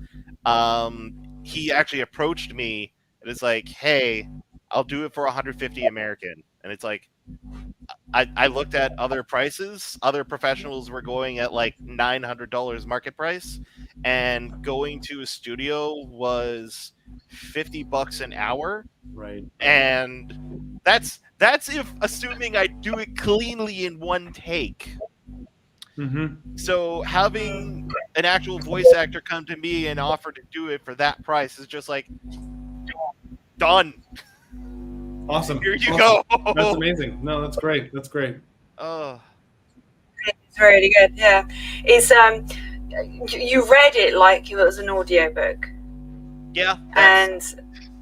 he actually approached me and it's like, hey, I'll do it for $150 American. And it's like, I looked at other prices. Other professionals were going at like $900 market price, and going to a studio was $50 an hour. Right. And that's if assuming I do it cleanly in one take. Mm-hmm. So having an actual voice actor come to me and offer to do it for that price is just like, done. Awesome. Here you go. That's amazing. No, that's great. Oh. It's really good. Yeah, it's you read it like it was an audiobook. Yeah, and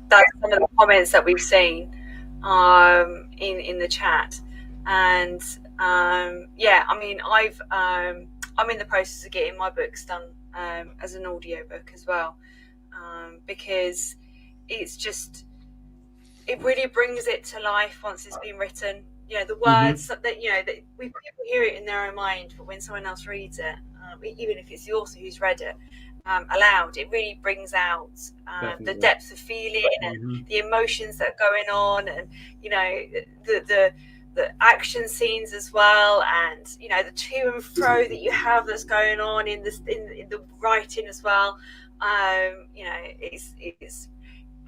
that's some of the comments that we've seen in the chat. And yeah, I mean, I'm in the process of getting my books done as an audiobook as well, because it's just, it really brings it to life once it's been written. You know, the words that that people hear it in their own mind, but when someone else reads it, even if it's the author who's read it aloud, it really brings out the depth of feeling and the emotions that are going on, and the action scenes as well, and the to and fro that you have that's going on in the writing as well.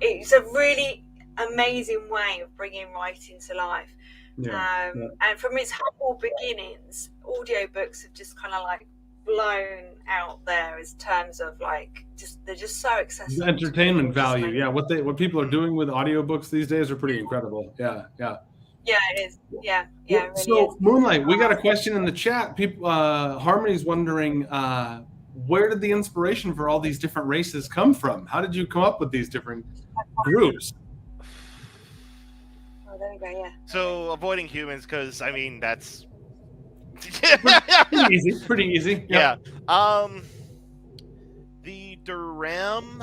It's a really amazing way of bringing writing to life. And from its humble beginnings, audiobooks have just kind of like blown out there as terms of like, they're just so accessible. The entertainment value. Yeah, what people are doing with audiobooks these days are pretty incredible. Yeah, it is. Yeah, it really so is. Moonlight, we got a question in the chat. People, Harmony's wondering, where did the inspiration for all these different races come from? How did you come up with these different groups? Oh, there we go. Yeah. So avoiding humans, because I mean that's pretty easy. Yeah. The Duram,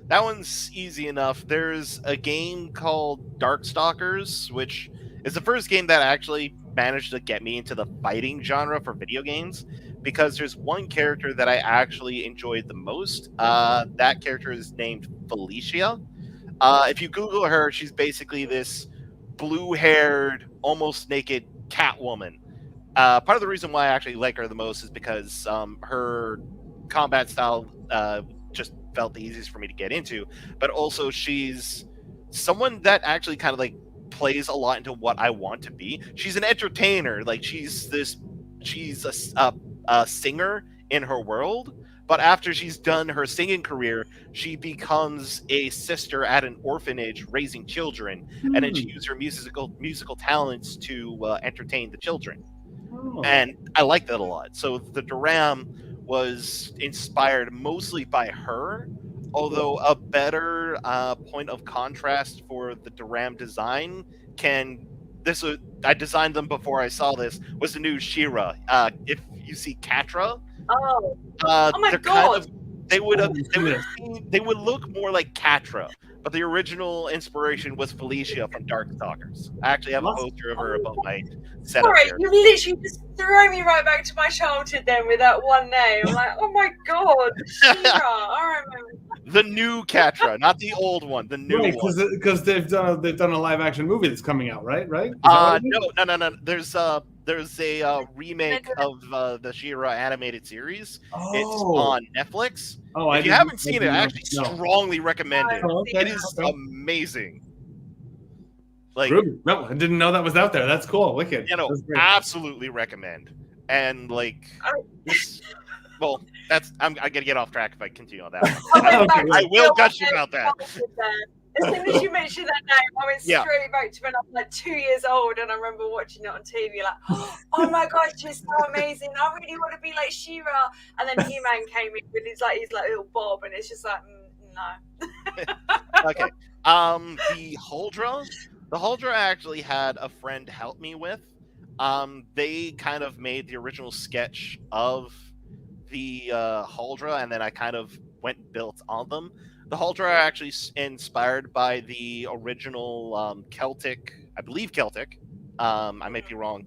that one's easy enough. There's a game called Darkstalkers, which is the first game that actually managed to get me into the fighting genre for video games, because there's one character that I actually enjoyed the most. That character is named Felicia. If you Google her, she's basically this blue-haired, almost naked Catwoman. Part of the reason why I actually like her the most is because her combat style just felt the easiest for me to get into, but also she's someone that actually kind of like plays a lot into what I want to be. She's an entertainer, like she's a singer in her world, but after she's done her singing career, she becomes a sister at an orphanage raising children, and then she uses her musical talents to entertain the children. And I like that a lot. So the Duram was inspired mostly by her, although a better point of contrast for the Duram design I designed them before I saw this, was the new She-Ra. If you see Catra, oh my god, they would look more like Catra, but the original inspiration was Felicia from Darkstalkers. I actually have a poster of her above my setup. Sorry, here. you literally just threw me right back to my childhood then with that one name. I'm like, oh my god, She-Ra. I remember. The new Catra, not the old one. The new one. Because they've done a live action movie that's coming out, right? No. There's a remake of the She-Ra animated series. It's on Netflix. If you haven't seen it, I actually strongly recommend it. It is amazing. Like, no, I didn't know that was out there. That's cool. Wicked. Absolutely recommend. And like, well, I'm gonna get off track if I continue on that one. I will gush about that. As soon as you mentioned that name, I went straight back to when I was like 2 years old, and I remember watching it on TV. Like, oh my gosh, she's so amazing! I really want to be like She-Ra. And then He-Man came in with his little bob, and it's just like, no. Okay. The Huldra actually had a friend help me with. They kind of made the original sketch of the Huldra, and then I kind of went and built on them. The Huldra are actually inspired by the original Celtic, I believe Celtic, I might be wrong,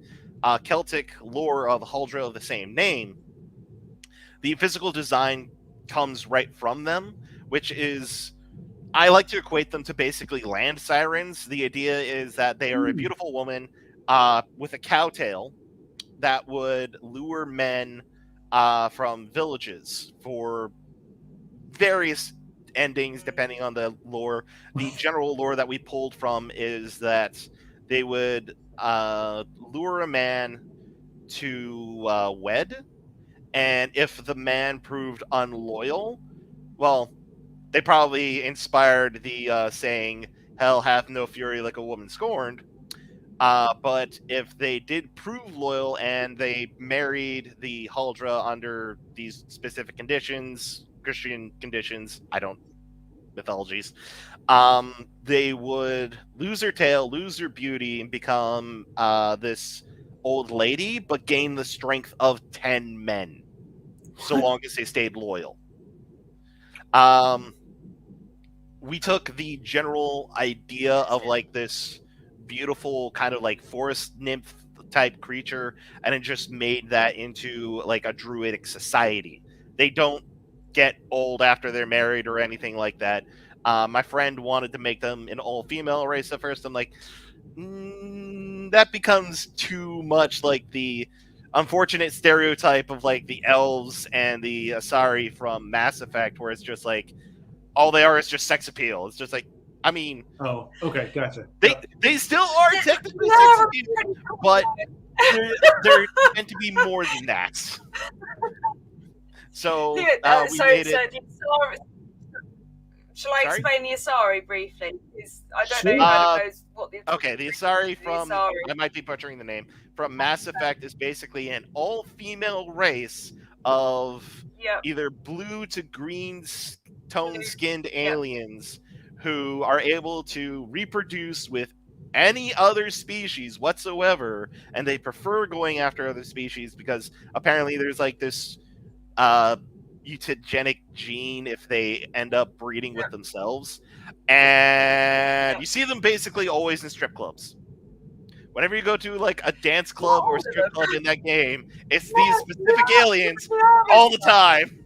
Celtic lore of Huldra of the same name. The physical design comes right from them, which is, I like to equate them to basically land sirens. The idea is that they are a beautiful woman with a cowtail that would lure men from villages for various endings depending on the lore. The general lore that we pulled from is that they would lure a man to wed, and if the man proved unloyal, well, they probably inspired the saying, hell hath no fury like a woman scorned. But if they did prove loyal and they married the Huldra under these specific conditions, Christian conditions, mythologies, they would lose their tail, lose their beauty, and become this old lady, but gain the strength of 10 men, so long as they stayed loyal. We took the general idea of like this beautiful kind of like forest nymph type creature and then just made that into like a druidic society. They don't get old after they're married or anything like that. My friend wanted to make them an all-female race at first. I'm like, that becomes too much like the unfortunate stereotype of like the elves and the Asari from Mass Effect, where it's just like all they are is just sex appeal. It's just like, I mean, Oh, okay, gotcha. they still are technically sex appeal, but they're meant to be more than that. So we made it. Shall I Sorry? explain the Asari briefly? I don't Sure. know if anyone knows what the Okay, the Asari from Asari. I might be butchering the name from Mass Effect is basically an all-female race of Yep. either blue to green tone-skinned aliens who are able to reproduce with any other species whatsoever, and they prefer going after other species because apparently there's like this mutagenic gene if they end up breeding with themselves. And you see them basically always in strip clubs. Whenever you go to like a dance club or strip club in that game, it's these specific aliens all the time.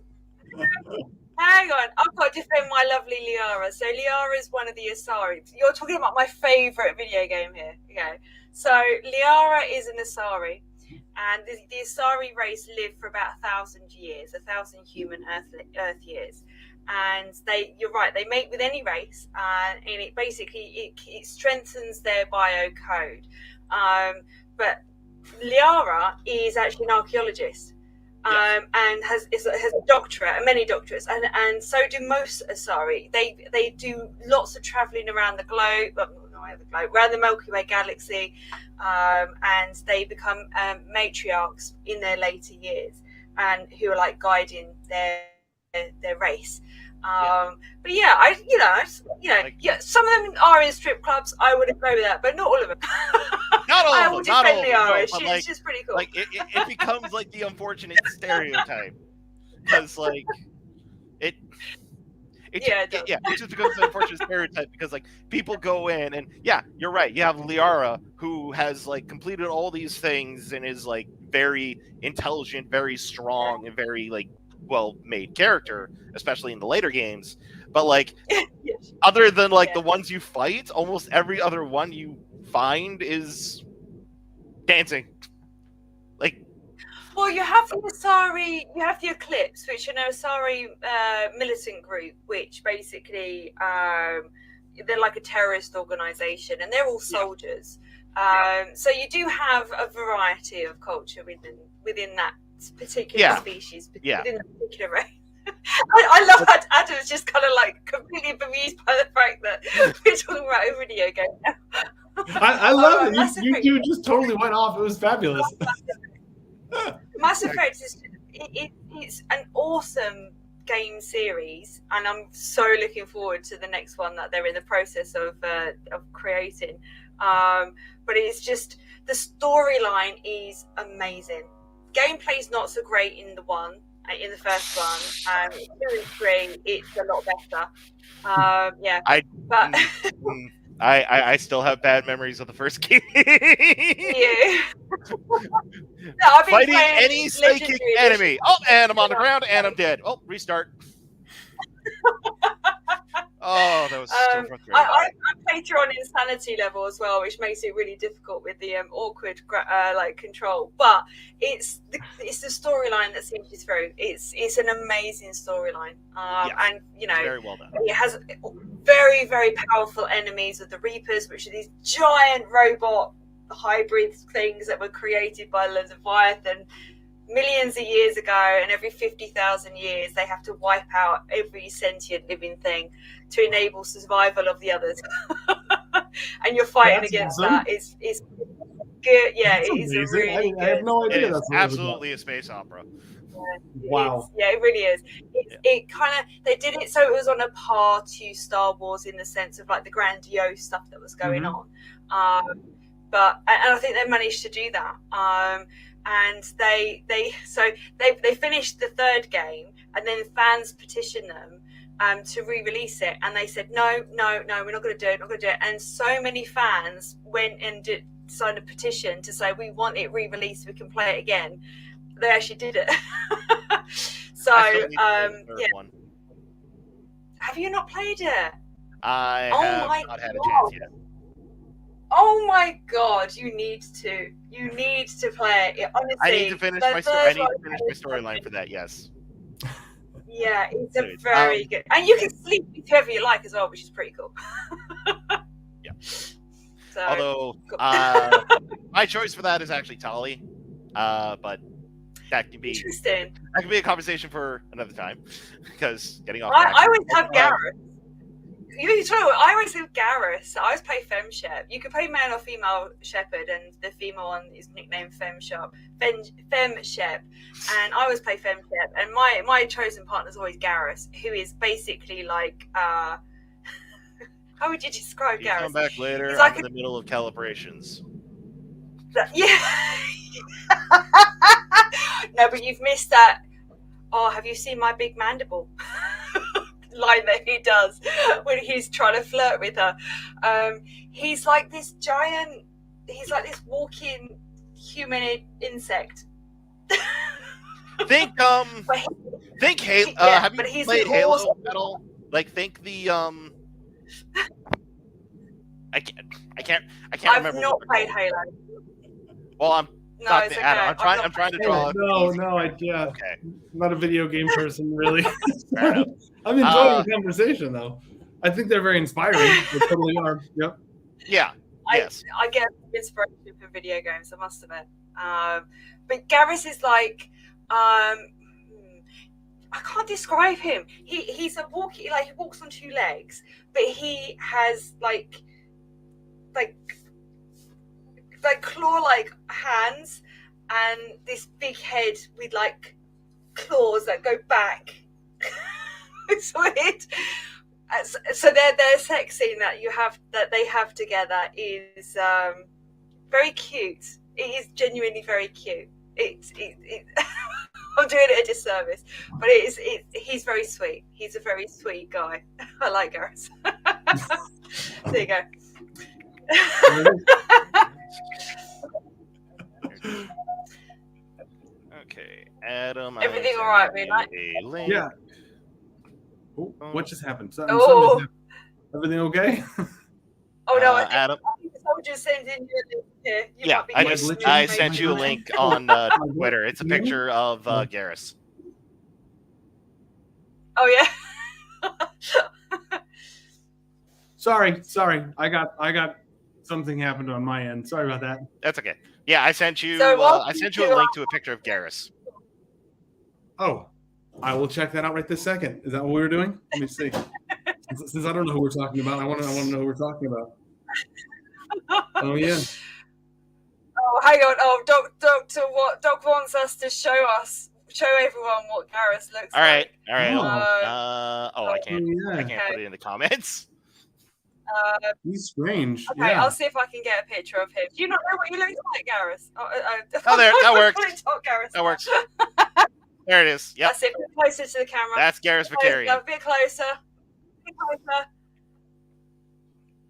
Hang on, I've got to defend my lovely Liara. So Liara is one of the Asari. You're talking about my favourite video game here. Okay. So Liara is an Asari, and the Asari race lived for about 1,000 years, 1,000 human Earth years. And you're right, they mate with any race, and it basically it strengthens their bio code. But Liara is actually an archaeologist. And has a doctorate, many doctorates, and so do most Asari. They do lots of traveling around the globe, around the Milky Way galaxy, and they become matriarchs in their later years, and who are like guiding their race. But yeah, some of them are in strip clubs. I would agree with that, but not all of them. Not all I of will them. Not all defend of them. Liara. No, but She's just pretty cool. like it becomes like the unfortunate stereotype because like it just becomes an unfortunate stereotype because like people go in and you're right. You have Liara who has like completed all these things and is like very intelligent, very strong, and very like well-made character, especially in the later games. But like, other than like the ones you fight, almost every other one you find is dancing. Like, well, you have the Asari, you have the Eclipse, which are an Asari militant group, which basically they're like a terrorist organization, and they're all soldiers. So you do have a variety of culture within that particular species, within the particular race. I love that Adam's just kind of like completely bemused by the fact that we're talking about a video game now. I love it. You two just totally went off. It was fabulous. Mass Effect it's an awesome game series, and I'm so looking forward to the next one that they're in the process of creating. But it's just the storyline is amazing. Gameplay's not so great in the first one. 2 and 3, it's a lot better. I still have bad memories of the first game. Fighting any psychic enemy. Oh, and I'm on the ground, and I'm dead. Oh, restart. Oh, that was so frustrating. I played through on insanity level as well, which makes it really difficult with the awkward control. But it's the storyline that seems you through. It's an amazing storyline, and very well done. It has very, very powerful enemies of the Reapers, which are these giant robot hybrid things that were created by Leviathan millions of years ago, and every 50,000 years they have to wipe out every sentient living thing to enable survival of the others. And you're fighting against that. It's good. Yeah, That's it is a amazing. really I have good. no It idea. is That's what it was absolutely a space opera. Wow. Yeah, it really is. It kind of, they did it so it was on a par to Star Wars in the sense of like the grandiose stuff that was going on. But I think they managed to do that. And they finished the third game, and then fans petitioned them to re-release it, and they said no, we're not going to do it. And so many fans went and signed a petition to say we want it re-released, we can play it again. They actually did it. So one. Have you not played it? I have not had a chance yet. Oh my god, you need to play it. Honestly, I need to finish my storyline for that. Yes. Yeah, it's a very good, and you can sleep with whoever you like as well, which is pretty cool. Yeah. So, although my choice for that is actually Tali, but that can be interesting. That can be a conversation for another time, because getting off. I always have Gareth. I always have Gareth. I always play Fem Shep. You can play male or female shepherd, and the female one is nicknamed Fem Shep. And I always play Fem Shep. And my chosen partner is always Gareth, who is basically like how would you describe Gareth? Come back later. He's I'm like in the middle of calibrations. Yeah. No, but you've missed that. Oh, have you seen my big mandible? Line that he does when he's trying to flirt with her. He's like this giant. He's like this walking human insect. Think Halo. Have you played Halo at all? Like, think the I can't remember. I've not played Halo. Well, I'm okay. I'm trying to draw. Yeah. Okay. I'm not a video game person, really. Fair enough. I'm enjoying the conversation, though. I think they're very inspiring. They totally are. Yep. Yeah. Yes. I get inspiration from video games, I must admit. But Garrus is like, I can't describe him. He's a walkie, like he walks on two legs, but he has like claw-like hands and this big head with like claws that go back. It's weird. So their sex scene that they have together is very cute. It is genuinely very cute. I'm doing it a disservice, but he's very sweet. He's a very sweet guy. I like Gareth. There you go. Okay, Adam. Everything all right, man? Yeah. Oh, what just happened? Everything okay? Oh no, Adam. I think someone just sent in your link here. I sent you a link on Twitter. It's a picture of Garrus. Oh yeah. Sorry. I got something happened on my end. Sorry about that. That's okay. Yeah, I sent you. So I sent you a link to a picture of Garrus. Oh, I will check that out right this second. Is that what we were doing? Let me see. Since I don't know who we're talking about, I want to know who we're talking about. Oh yeah. Oh, hang on. Oh, Doc wants us to show everyone what Garrus looks like. All right. I can't. Yeah. I can't put it in the comments. He's strange. Okay, yeah. I'll see if I can get a picture of him. Do you not know what he looks like, Garrus? Oh, there. That works. That works. There it is. Yep. That's it. A bit closer to the camera. That's Garrus Vicarian. A bit closer.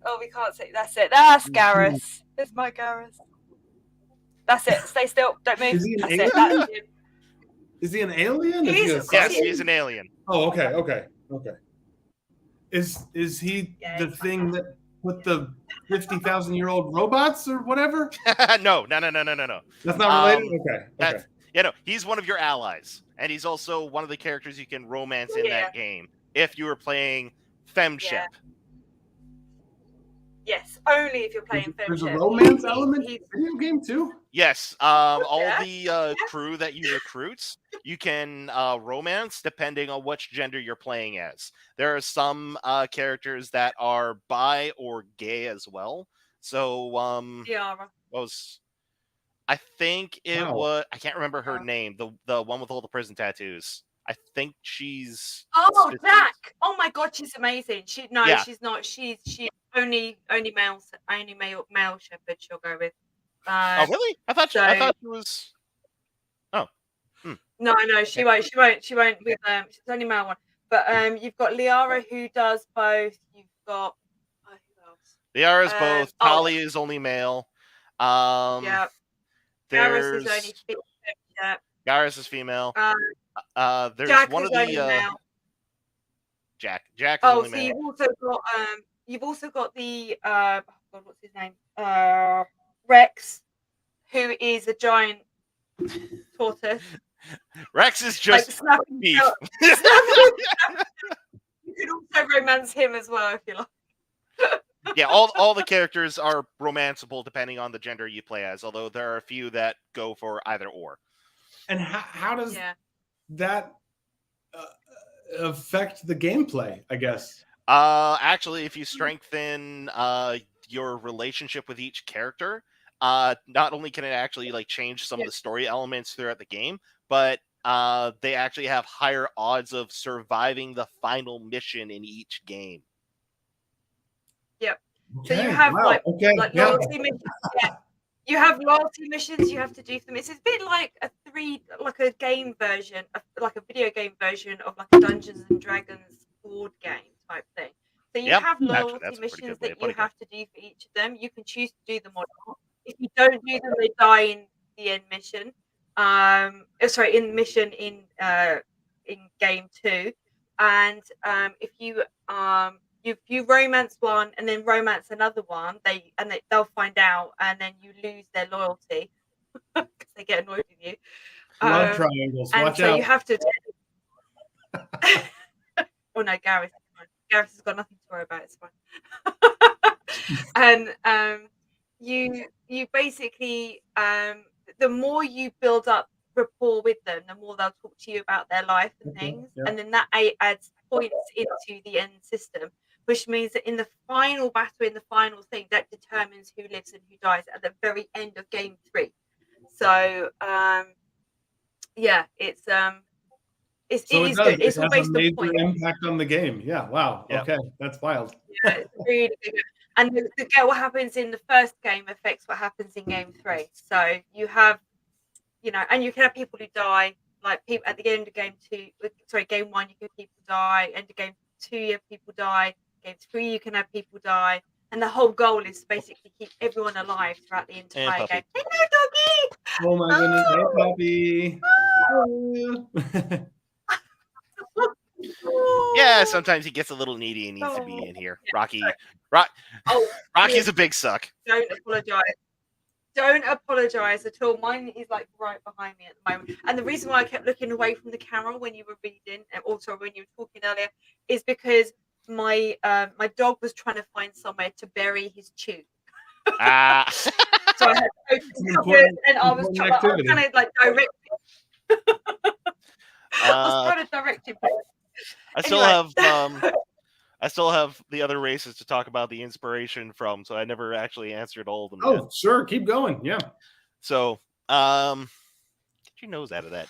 Oh, we can't see. That's it. That's Garrus. There's my Garrus. That's it. Stay still. Don't move. Is he an That's alien? it. That's him. Is he an alien? Yes, he's an alien. Oh, okay. Is he the thing that put the 50,000-year-old robots or whatever? No. That's not related? Okay. He's one of your allies, and he's also one of the characters you can romance in that game if you were playing Femship. Yes, only if you're playing Femship. There's a romance element in the video game too? Yes, all the crew that you recruit, you can romance depending on which gender you're playing as. There are some characters that are bi or gay as well. So, Tiara. I think it Wow. was. I can't remember her name. The one with all the prison tattoos. I think she's. Oh, Jack! Oh my God, she's amazing. She's not. She's only male shepherd. She'll go with. Oh really? I thought she was. Oh. No, she won't. She won't with she's only male one. But you've got Liara who does both. You've got who else? Liara's both. Tali is only male. Yeah. Garrus is only female. Yeah. Garrus is female. There's Jack one is of the only male. Jack is only male. You've also got the God, what's his name? Rex, who is a giant tortoise. Rex is just beef. You can also romance him as well if you like. Yeah, all the characters are romanceable depending on the gender you play as, although there are a few that go for either or. And how does that affect the gameplay, I guess? Actually, if you strengthen your relationship with each character, not only can it actually like change some of the story elements throughout the game, but they actually have higher odds of surviving the final mission in each game. Yep. Okay. So you have loyalty missions. Yeah. You have loyalty missions you have to do for them. It's a bit like a game version, like a video game version of like a Dungeons and Dragons board game type thing. So you have loyalty missions that you have to do for each of them. You can choose to do them or not. If you don't do them, they die in the end mission. In game 2, and if you romance one and then romance another one, they'll find out, and then you lose their loyalty because they get annoyed with you. Love triangles. And watch so out. you have to. Oh no, Gareth has got nothing to worry about. It's fine. And you basically the more you build up rapport with them, the more they'll talk to you about their life and things, and then that adds points into the end system, which means that in the final battle, in the final thing, that determines who lives and who dies at the very end of game 3. So it's good. It's all based on points. Impact on the game. Yeah. Wow. Yeah. Okay, that's wild. Yeah, it's really good. And what happens in the first game affects what happens in game 3. So you have, and you can have people who die, like people at the end of game 1, you can have people die. End of game 2, you have people die. Game 3, you can have people die. And the whole goal is to basically keep everyone alive throughout the entire game. Hello, doggy! Oh my goodness, hey, puppy. Yeah, sometimes he gets a little needy and needs to be in here. Yeah. Rocky's a big suck. Don't apologize at all. Mine is like right behind me at the moment. And the reason why I kept looking away from the camera when you were reading, and also when you were talking earlier, is because my dog was trying to find somewhere to bury his chew. So I had to open and I was trying to like direct him. I was trying to direct him. I still have the other races to talk about the inspiration from, so I never actually answered all of them. Oh, sure, keep going. Yeah. So, get your nose out of that.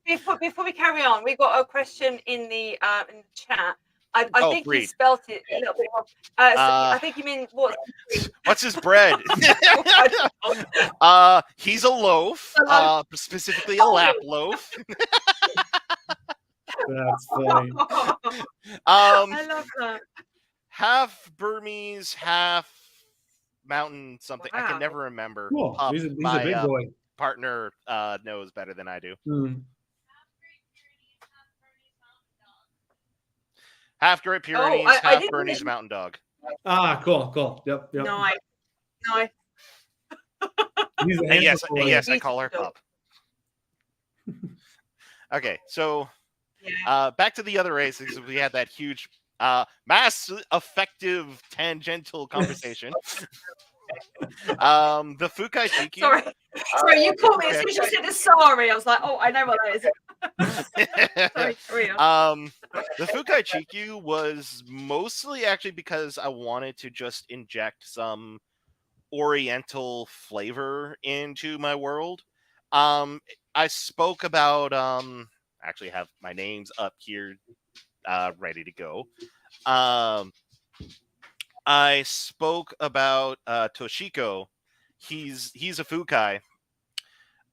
Before we carry on, we got a question in the chat. I think breed. you spelt it a little bit wrong. I think you mean what's his bread? He's a loaf, specifically a lap loaf. That's funny. I love that. Half Burmese, half mountain something. Wow. I can never remember. Cool. He's a big boy. Partner knows better than I do. Half Great Pyrenees, half Bernese Mountain Dog. Ah, cool. Yep. Nice. And yes, I call her Pup. Okay, so back to the other races. We had that huge mass effective tangential conversation. The Fukai Chikyu. Sorry, you caught me as soon as you said the sorry. I was like, oh, I know what that is. Sorry, carry on. The Fukai Chikyu was mostly actually because I wanted to just inject some Oriental flavor into my world. I spoke about actually have my names up here ready to go. I spoke about Toshiko. He's a Fukai.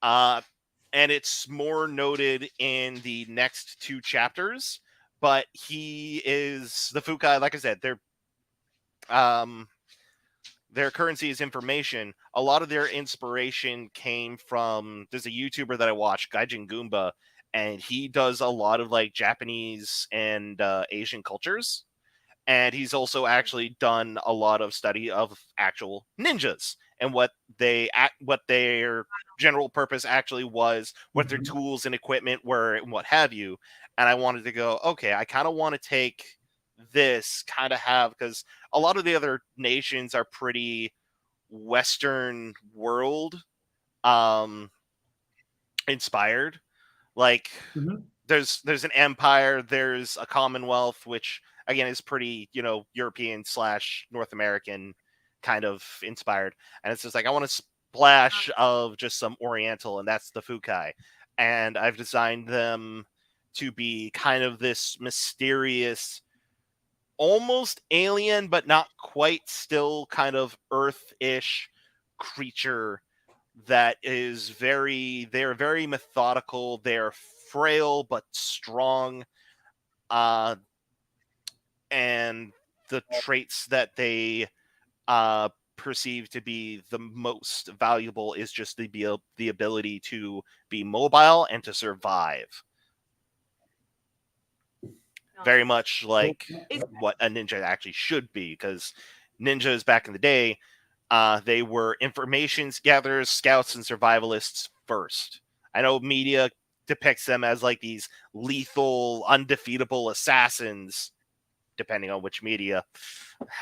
And it's more noted in the next 2 chapters, but he is the Fukai, like I said, their currency is information. A lot of their inspiration came from, there's a YouTuber that I watch, Gaijin Goomba, and he does a lot of like Japanese and Asian cultures. And he's also actually done a lot of study of actual ninjas and what their general purpose actually was, what their tools and equipment were, and what have you. And I wanted to go, okay, I kind of want to take this, kind of have, because a lot of the other nations are pretty Western world inspired. Like there's an empire, there's a Commonwealth, which again is pretty, European / North American kind of inspired. And it's just like, I want a splash of just some Oriental, and that's the Fukai. And I've designed them to be kind of this mysterious, almost alien, but not quite, still kind of Earth-ish creature that is they're very methodical, they're frail but strong. And the traits that they perceive to be the most valuable is just the ability to be mobile and to survive. Very much like what a ninja actually should be, because ninjas back in the day, they were information gatherers, scouts, and survivalists first. I know media depicts them as like these lethal, undefeatable assassins, depending on which media,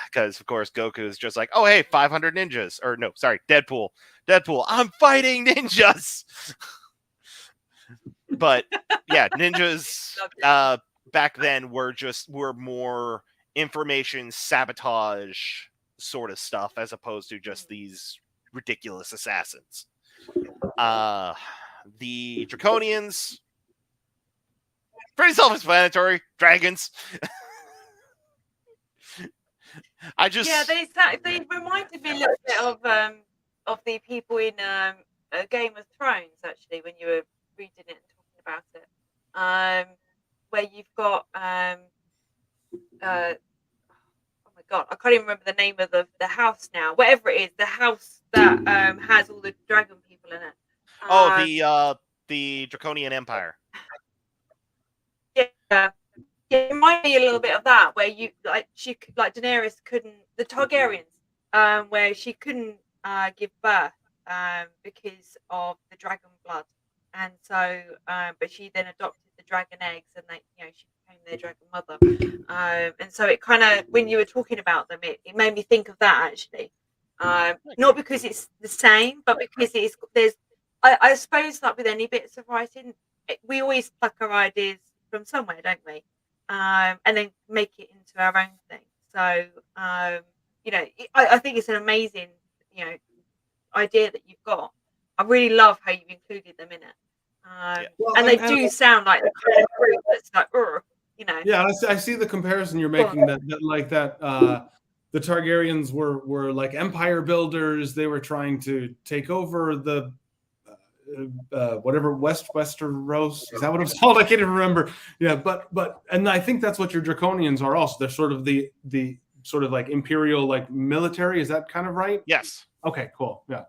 because of course Goku is just like, oh hey, 500 ninjas, or no, sorry, Deadpool, I'm fighting ninjas. But yeah, ninjas back then were more information sabotage sort of stuff, as opposed to just these ridiculous assassins. The Draconians, pretty self-explanatory, dragons. They reminded me a little bit of the people in Game of Thrones, actually, when you were reading it and talking about it, where you've got oh my god, I can't even remember the name of the house now, whatever it is, the house that has all the dragon people in it. The Draconian Empire. Yeah. It reminded me a little bit of that, where Daenerys couldn't, the Targaryens, where she couldn't give birth because of the dragon blood, and so but she then adopted the dragon eggs, and she became their dragon mother. And so it kind of, when you were talking about them, it made me think of that, actually. Not because it's the same, but because I suppose, like with any bits of writing, we always pluck our ideas from somewhere, don't we? And then make it into our own thing. So, I think it's an amazing, idea that you've got. I really love how you've included them in it. And they do sound like the kind of group that's like, Yeah, I see the comparison you're making. The Targaryens were like empire builders. They were trying to take over the whatever Westeros, is that what it's called? I can't even remember. Yeah, but and I think that's what your Draconians are also. They're sort of the sort of like imperial, like military. Is that kind of right? Yes. Okay, cool. Yeah.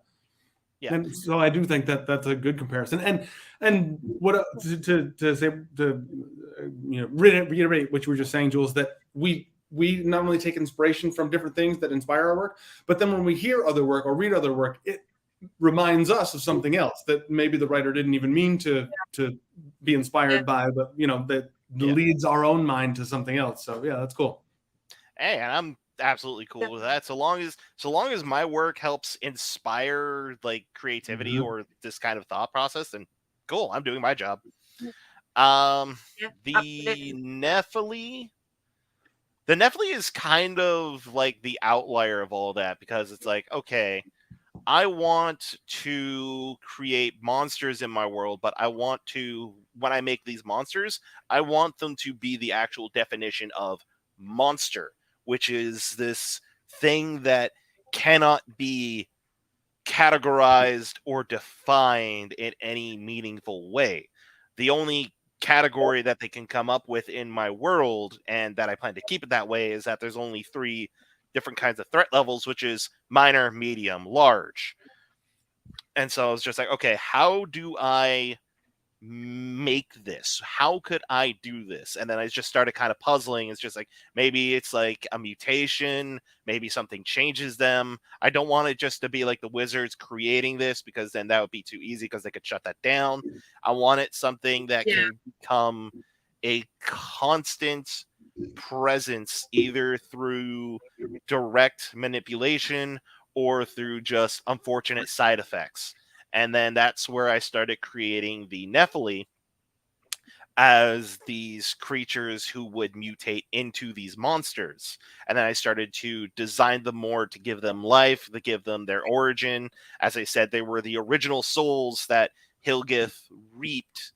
And so I do think that that's a good comparison. And what to say, to reiterate what you were just saying, Jules, that we not only take inspiration from different things that inspire our work, but then when we hear other work or read other work, it reminds us of something else that maybe the writer didn't even mean to be inspired by, but that leads our own mind to something else. So yeah, that's cool. Hey, and absolutely cool with that. So long as my work helps inspire like creativity or this kind of thought process, then cool, I'm doing my job. Yeah, The absolutely. Nephili. The Nephili is kind of like the outlier of all that, because it's like, okay, I want to create monsters in my world, but I want to, when I make these monsters, I want them to be the actual definition of monster, which is this thing that cannot be categorized or defined in any meaningful way. The only category that they can come up with in my world, and that I plan to keep it that way, is that there's only 3 different kinds of threat levels, which is minor, medium, large. And so I was just like, okay, how do I make this? How could I do this? And then I just started kind of puzzling. It's just like, maybe it's like a mutation, maybe something changes them. I don't want it just to be like the wizards creating this, because then that would be too easy, because they could shut that down. I want it something that can become a constant presence, either through direct manipulation or through just unfortunate side effects. And then that's where I started creating the Nephili as these creatures who would mutate into these monsters. And then I started to design them more, to give them life, to give them their origin. As I said, they were the original souls that Hilgith reaped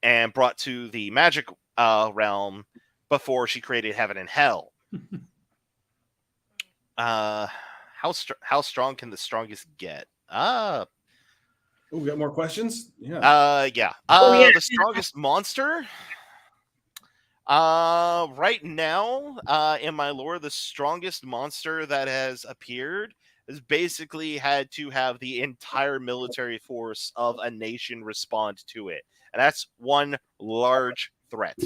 and brought to the magic realm before she created heaven and hell. How strong can the strongest get? Oh, we got more questions? Yeah. The strongest monster? Right now, in my lore, the strongest monster that has appeared has basically had to have the entire military force of a nation respond to it. And that's one large threat.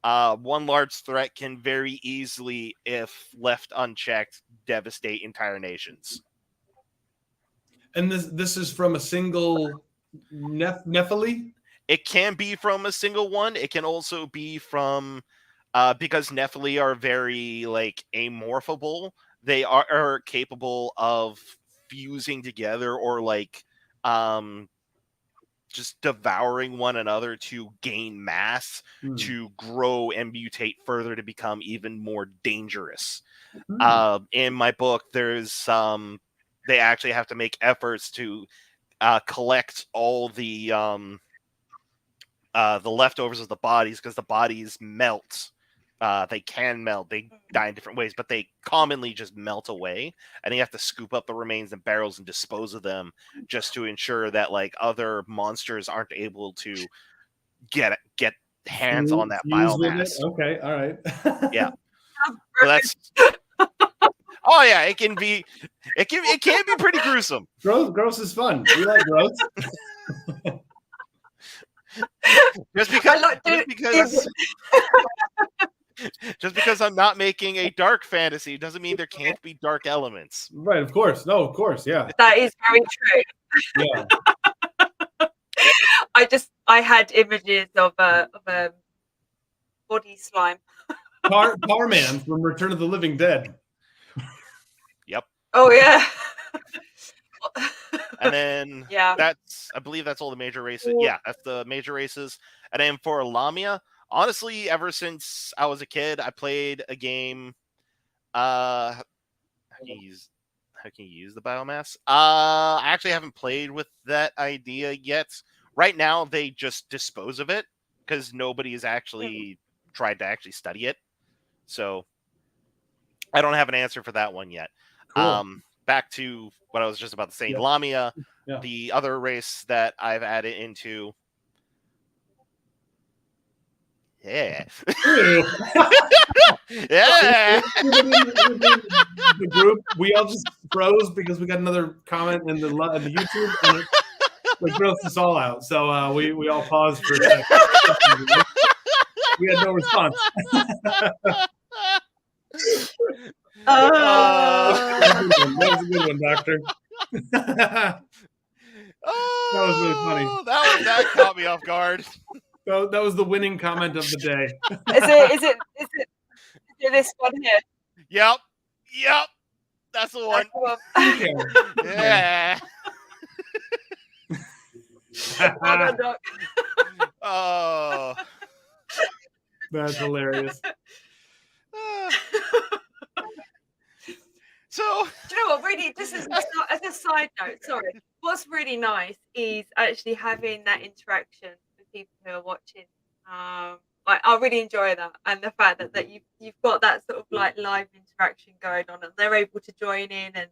One large threat can very easily, if left unchecked, devastate entire nations. And this is from a single Nephili? It can be from a single one. It can also be from, because Nephili are very like amorphable. They are capable of fusing together, or like just devouring one another to gain mass, to grow and mutate further to become even more dangerous. In my book, there's they actually have to make efforts to collect all the leftovers of the bodies, because the bodies melt. They can melt. They die in different ways, but they commonly just melt away. And you have to scoop up the remains in barrels and dispose of them, just to ensure that like other monsters aren't able to get hands on that biomass. Okay, all right. Yeah. So that's. Oh yeah, it can be pretty gruesome. Gross is fun. We like gross. Just because I'm not making a dark fantasy doesn't mean there can't be dark elements. Right, of course. No, of course, yeah. That is very true. Yeah. I had images of a body slime. Tarman from Return of the Living Dead. Yep. Oh yeah. And then I believe that's all the major races. Yeah, that's the major races. And then for Lamia, honestly, ever since I was a kid, I played a game. How can you use the biomass? I actually haven't played with that idea yet. Right now, they just dispose of it because nobody has actually tried to actually study it. So I don't have an answer for that one yet. Cool. Back to what I was just about to say. Lamia, the other race that I've added into. Yeah. Yeah. The group, we all just froze because we got another comment in the YouTube, and it grossed us all out. So we all paused for a second. We had no response. That was a good one, Doctor. That was really funny. That caught me off guard. That was the winning comment of the day. Is it this one here? Yep. Yep, that's the one. Okay. Yeah. Well done, Doc. Oh. That's hilarious. So, Do you know what? Really, just as a side note, sorry. What's really nice is actually having that interaction with people who are watching. Like, I really enjoy that, and the fact that you've got that sort of like live interaction going on, and they're able to join in and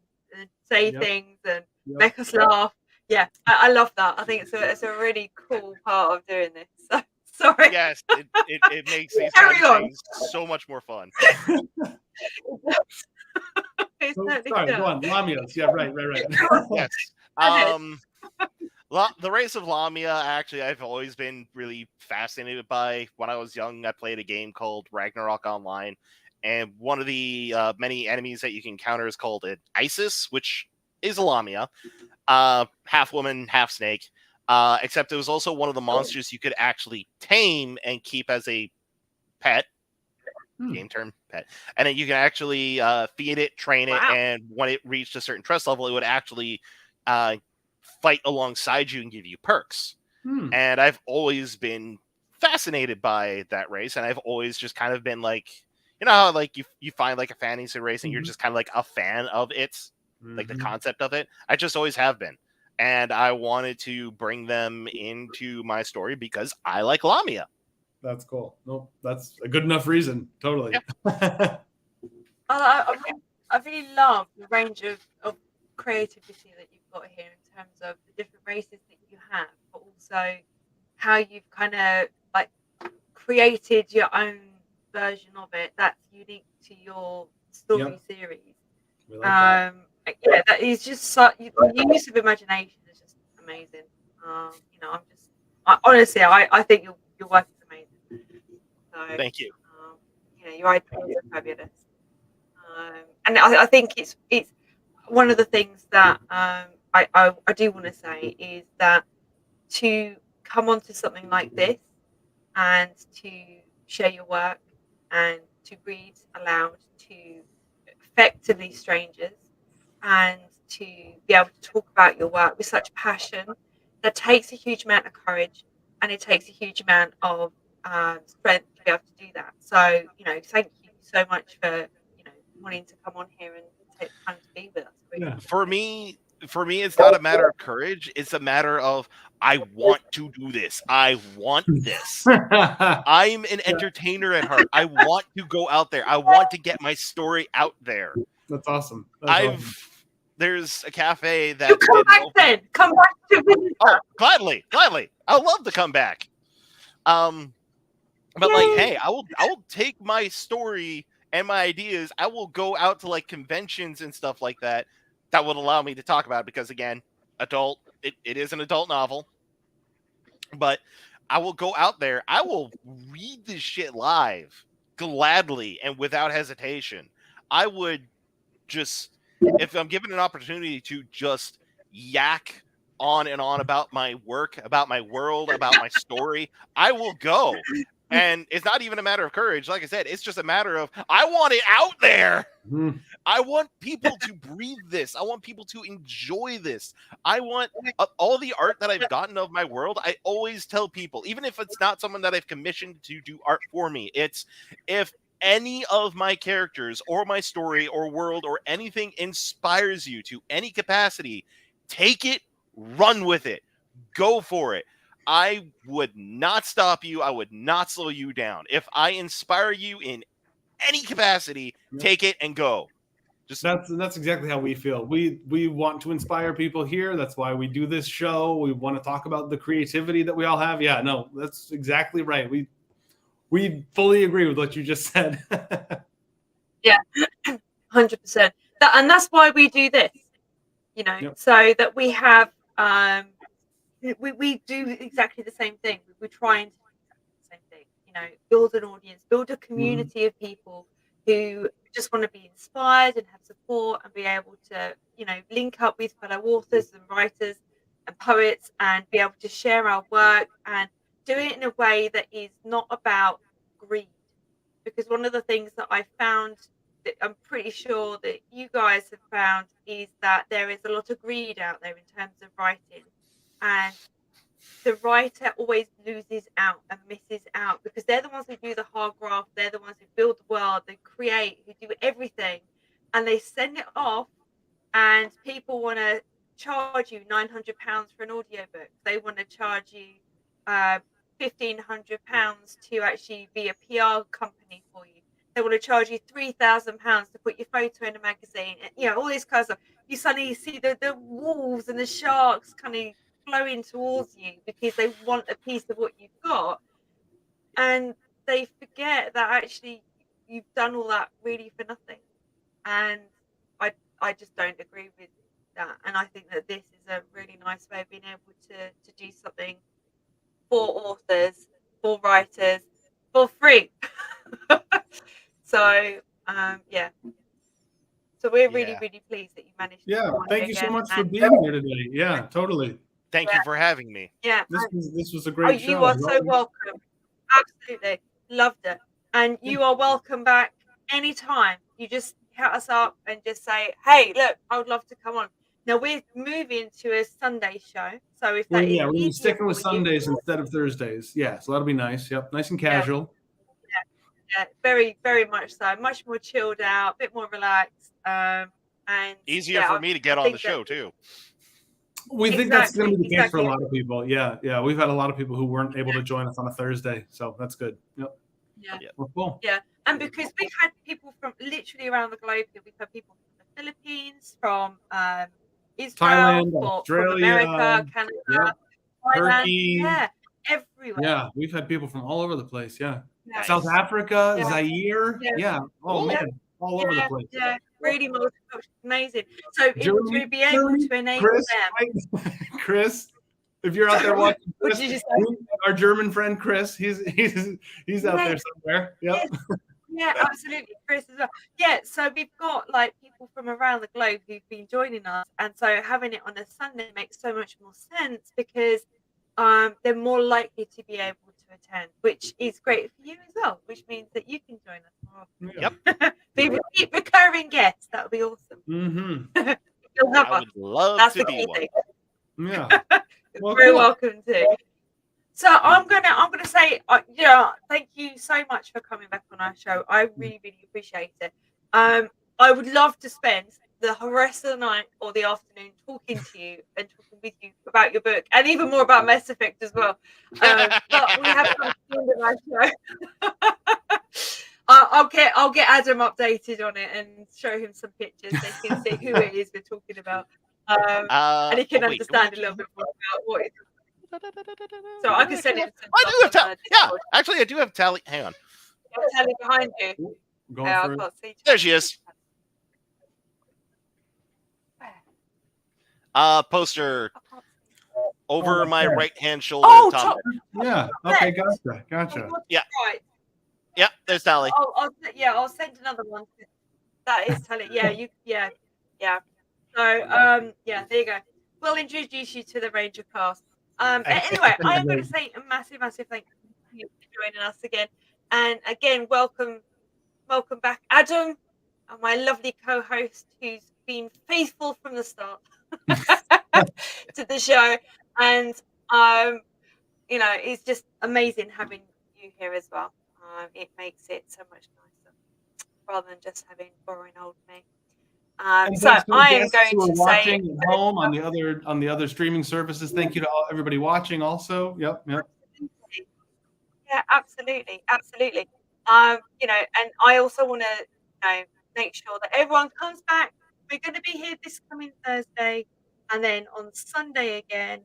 say things and make us laugh. Yeah, I love that. I think it's a really cool part of doing this. So, sorry. yes, it makes these kind of things so much more fun. Sorry, go on. Lamias. Yeah, right. Yes. The race of Lamia, actually, I've always been really fascinated by. When I was young, I played a game called Ragnarok Online, and one of the many enemies that you can encounter is called an Isis, which is a Lamia, half woman, half snake. Except it was also one of the monsters you could actually tame and keep as a pet. Game term pet, and then you can actually feed it, train it, and when it reached a certain trust level, it would actually fight alongside you and give you perks. And I've always been fascinated by that race, and I've always just kind of been like, you know how like you find like a fantasy race and you're just kind of like a fan of it, like the concept of it. I just always have been, and I wanted to bring them into my story because I like Lamia. That's cool. Nope, that's a good enough reason. Totally. Yeah. I really love the range of creativity that you've got here in terms of the different races that you have, but also how you've kind of like created your own version of it that's unique to your story series. We like that. Yeah, that is just your use of imagination is just amazing. You know, honestly, I think your work is amazing. So, thank you. You know, your ideas are fabulous. And I think it's one of the things that I do want to say is that to come onto something like this and to share your work and to read aloud to effectively strangers and to be able to talk about your work with such passion, that takes a huge amount of courage and it takes a huge amount of strength to be able to do that. So, you know, thank you so much for, you know, wanting to come on here and take time to be with us. Yeah. For me, it's not a matter of courage. It's a matter of I want to do this. I want this. I'm an entertainer at heart. I want to go out there. I want to get my story out there. That's awesome. Awesome. There's a cafe that you come back then. Come back to visit. Oh, gladly. I would love to come back. But like, hey, I will take my story and my ideas. I will go out to like conventions and stuff like that would allow me to talk about it, because again, adult, it is an adult novel. But I will go out there. I will read this shit live gladly and without hesitation. I would just, if I'm given an opportunity to just yak on and on about my work, about my world, about my story, I will go. And it's not even a matter of courage. Like I said, it's just a matter of I want it out there. I want people to breathe this. I want people to enjoy this. I want all the art that I've gotten of my world. I always tell people, even if it's not someone that I've commissioned to do art for me, it's if any of my characters or my story or world or anything inspires you to any capacity, take it, run with it, go for it. I would not stop you. I would not slow you down. If I inspire you in any capacity, take it and go. Just that's exactly how we feel. We want to inspire people here. That's why we do this show. We want to talk about the creativity that we all have. Yeah, no, that's exactly right. We fully agree with what you just said. Yeah, 100%. And that's why we do this. You know, so that we have we do exactly the same thing. We try and do the same thing, you know, build an audience, build a community of people who just want to be inspired and have support and be able to, you know, link up with fellow authors and writers and poets and be able to share our work and do it in a way that is not about greed. Because one of the things that I found that I'm pretty sure that you guys have found is that there is a lot of greed out there in terms of writing, and the writer always loses out and misses out because they're the ones who do the hard graft, they're the ones who build the world, they create, who do everything, and they send it off, and people want to charge you £900 for an audiobook. They want to charge you £1,500 to actually be a PR company for you. They want to charge you £3,000 to put your photo in a magazine. You know, all this kind of stuff. You suddenly see the wolves and the sharks kind of flowing towards you because they want a piece of what you've got, and they forget that actually you've done all that really for nothing. And I just don't agree with that, and I think that this is a really nice way of being able to do something for authors, for writers, for free. So yeah, so we're really pleased that you managed to thank you so much for being here today. Yeah, totally. Thank you for having me. Yeah, this was a great show. You are so welcome. Absolutely loved it, and you are welcome back anytime. You just hit us up and just say, hey, look, I would love to come on. Now we're moving to a Sunday show, so if that we're gonna be sticking with Sundays instead of Thursdays. Yeah, so that'll be nice. Yep, nice and casual. Yeah, very, very much so. Much more chilled out, a bit more relaxed, and easier for me to get on the show too. We think that's going to be the case for a lot of people. Yeah, we've had a lot of people who weren't able to join us on a Thursday, so that's good. Yep. Yeah. Well, cool. Yeah, and because we've had people from literally around the globe here. We've had people from the Philippines, from Israel, Thailand, from Australia, America, Canada, Turkey. yeah, everywhere. Yeah, we've had people from all over the place. Yeah, nice. South Africa, Zaire. Yeah. Oh man, all over the place. Yeah, really amazing. So to be able to enable them, Chris. If you're out there watching, Chris, our German friend Chris, he's out there somewhere. Yep. Yeah, absolutely, Chris as well. Yeah, so we've got like people from around the globe who've been joining us, and so having it on a Sunday makes so much more sense because they're more likely to be able to attend, which is great for you as well, which means that you can join us more. Yep. Be recurring guests. That would be awesome. Mm-hmm. You'll have I would love That's to the be key one. thing. Yeah. Well, very welcome to. So I'm gonna say, thank you so much for coming back on our show. I really, really appreciate it. I would love to spend the rest of the night or the afternoon talking to you and talking with you about your book and even more about Mass Effect as well. But we have come to the end of our show. I'll get Adam updated on it and show him some pictures so he can see who it is we're talking about. And he can understand a little bit more about what it is. So I can send it. I do have tally. Yeah, actually, I do have tally. Hang on. Tally behind you. I can't see. There she is. Poster over my right hand shoulder. Oh, yeah. Okay, gotcha. Yeah. Right. Yeah, there's tally. I'll send another one. That is tally. Yeah. So there you go. We'll introduce you to the Ranger cast. Anyway, I'm going to say a massive thank you for joining us again. And again, welcome back, Adam, my lovely co-host who's been faithful from the start to the show. And it's just amazing having you here as well. It makes it so much nicer rather than just having boring old me. So I am going to say watching at home on the other streaming services. Thank you to everybody watching also. Yep. Yeah, absolutely. And I also want to make sure that everyone comes back. We're going to be here this coming Thursday and then on Sunday again,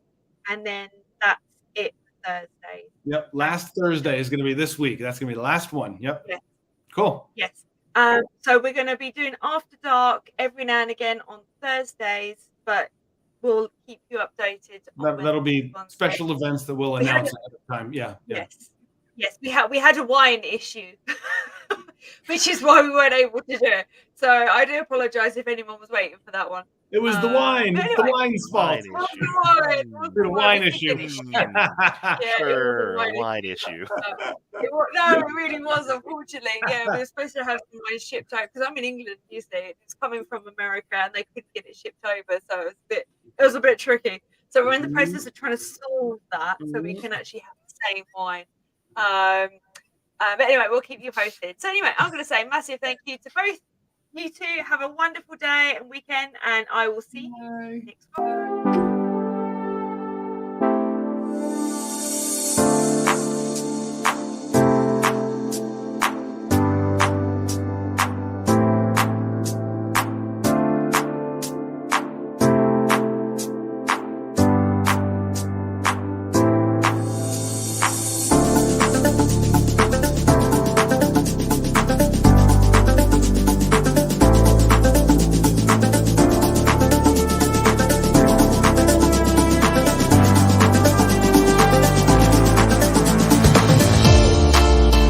and then that's it for Thursday. Yep. Last Thursday is going to be this week. That's going to be the last one. Yep. Yes. Cool. Yes. So we're going to be doing After Dark every now and again on Thursdays, but we'll keep you updated. That'll be special events that we'll announce at the time. Yeah. Yes. We had a wine issue, which is why we weren't able to do it. So I do apologize if anyone was waiting for that one. It was the wine. But It's the anyway. wine's fault. Wine It was issue. the wine. It was The the wine We issue. did it. Yeah, Sure, it was a wine issue. No, it really was, unfortunately. Yeah, we were supposed to have some wine shipped out because I'm in England, you see. It's coming from America and they couldn't get it shipped over, so it was a bit tricky. So we're in the process of trying to solve that so we can actually have the same wine. But anyway, we'll keep you posted. So anyway, I'm going to say massive thank you to both you two. Have a wonderful day and weekend, and I will see you next week.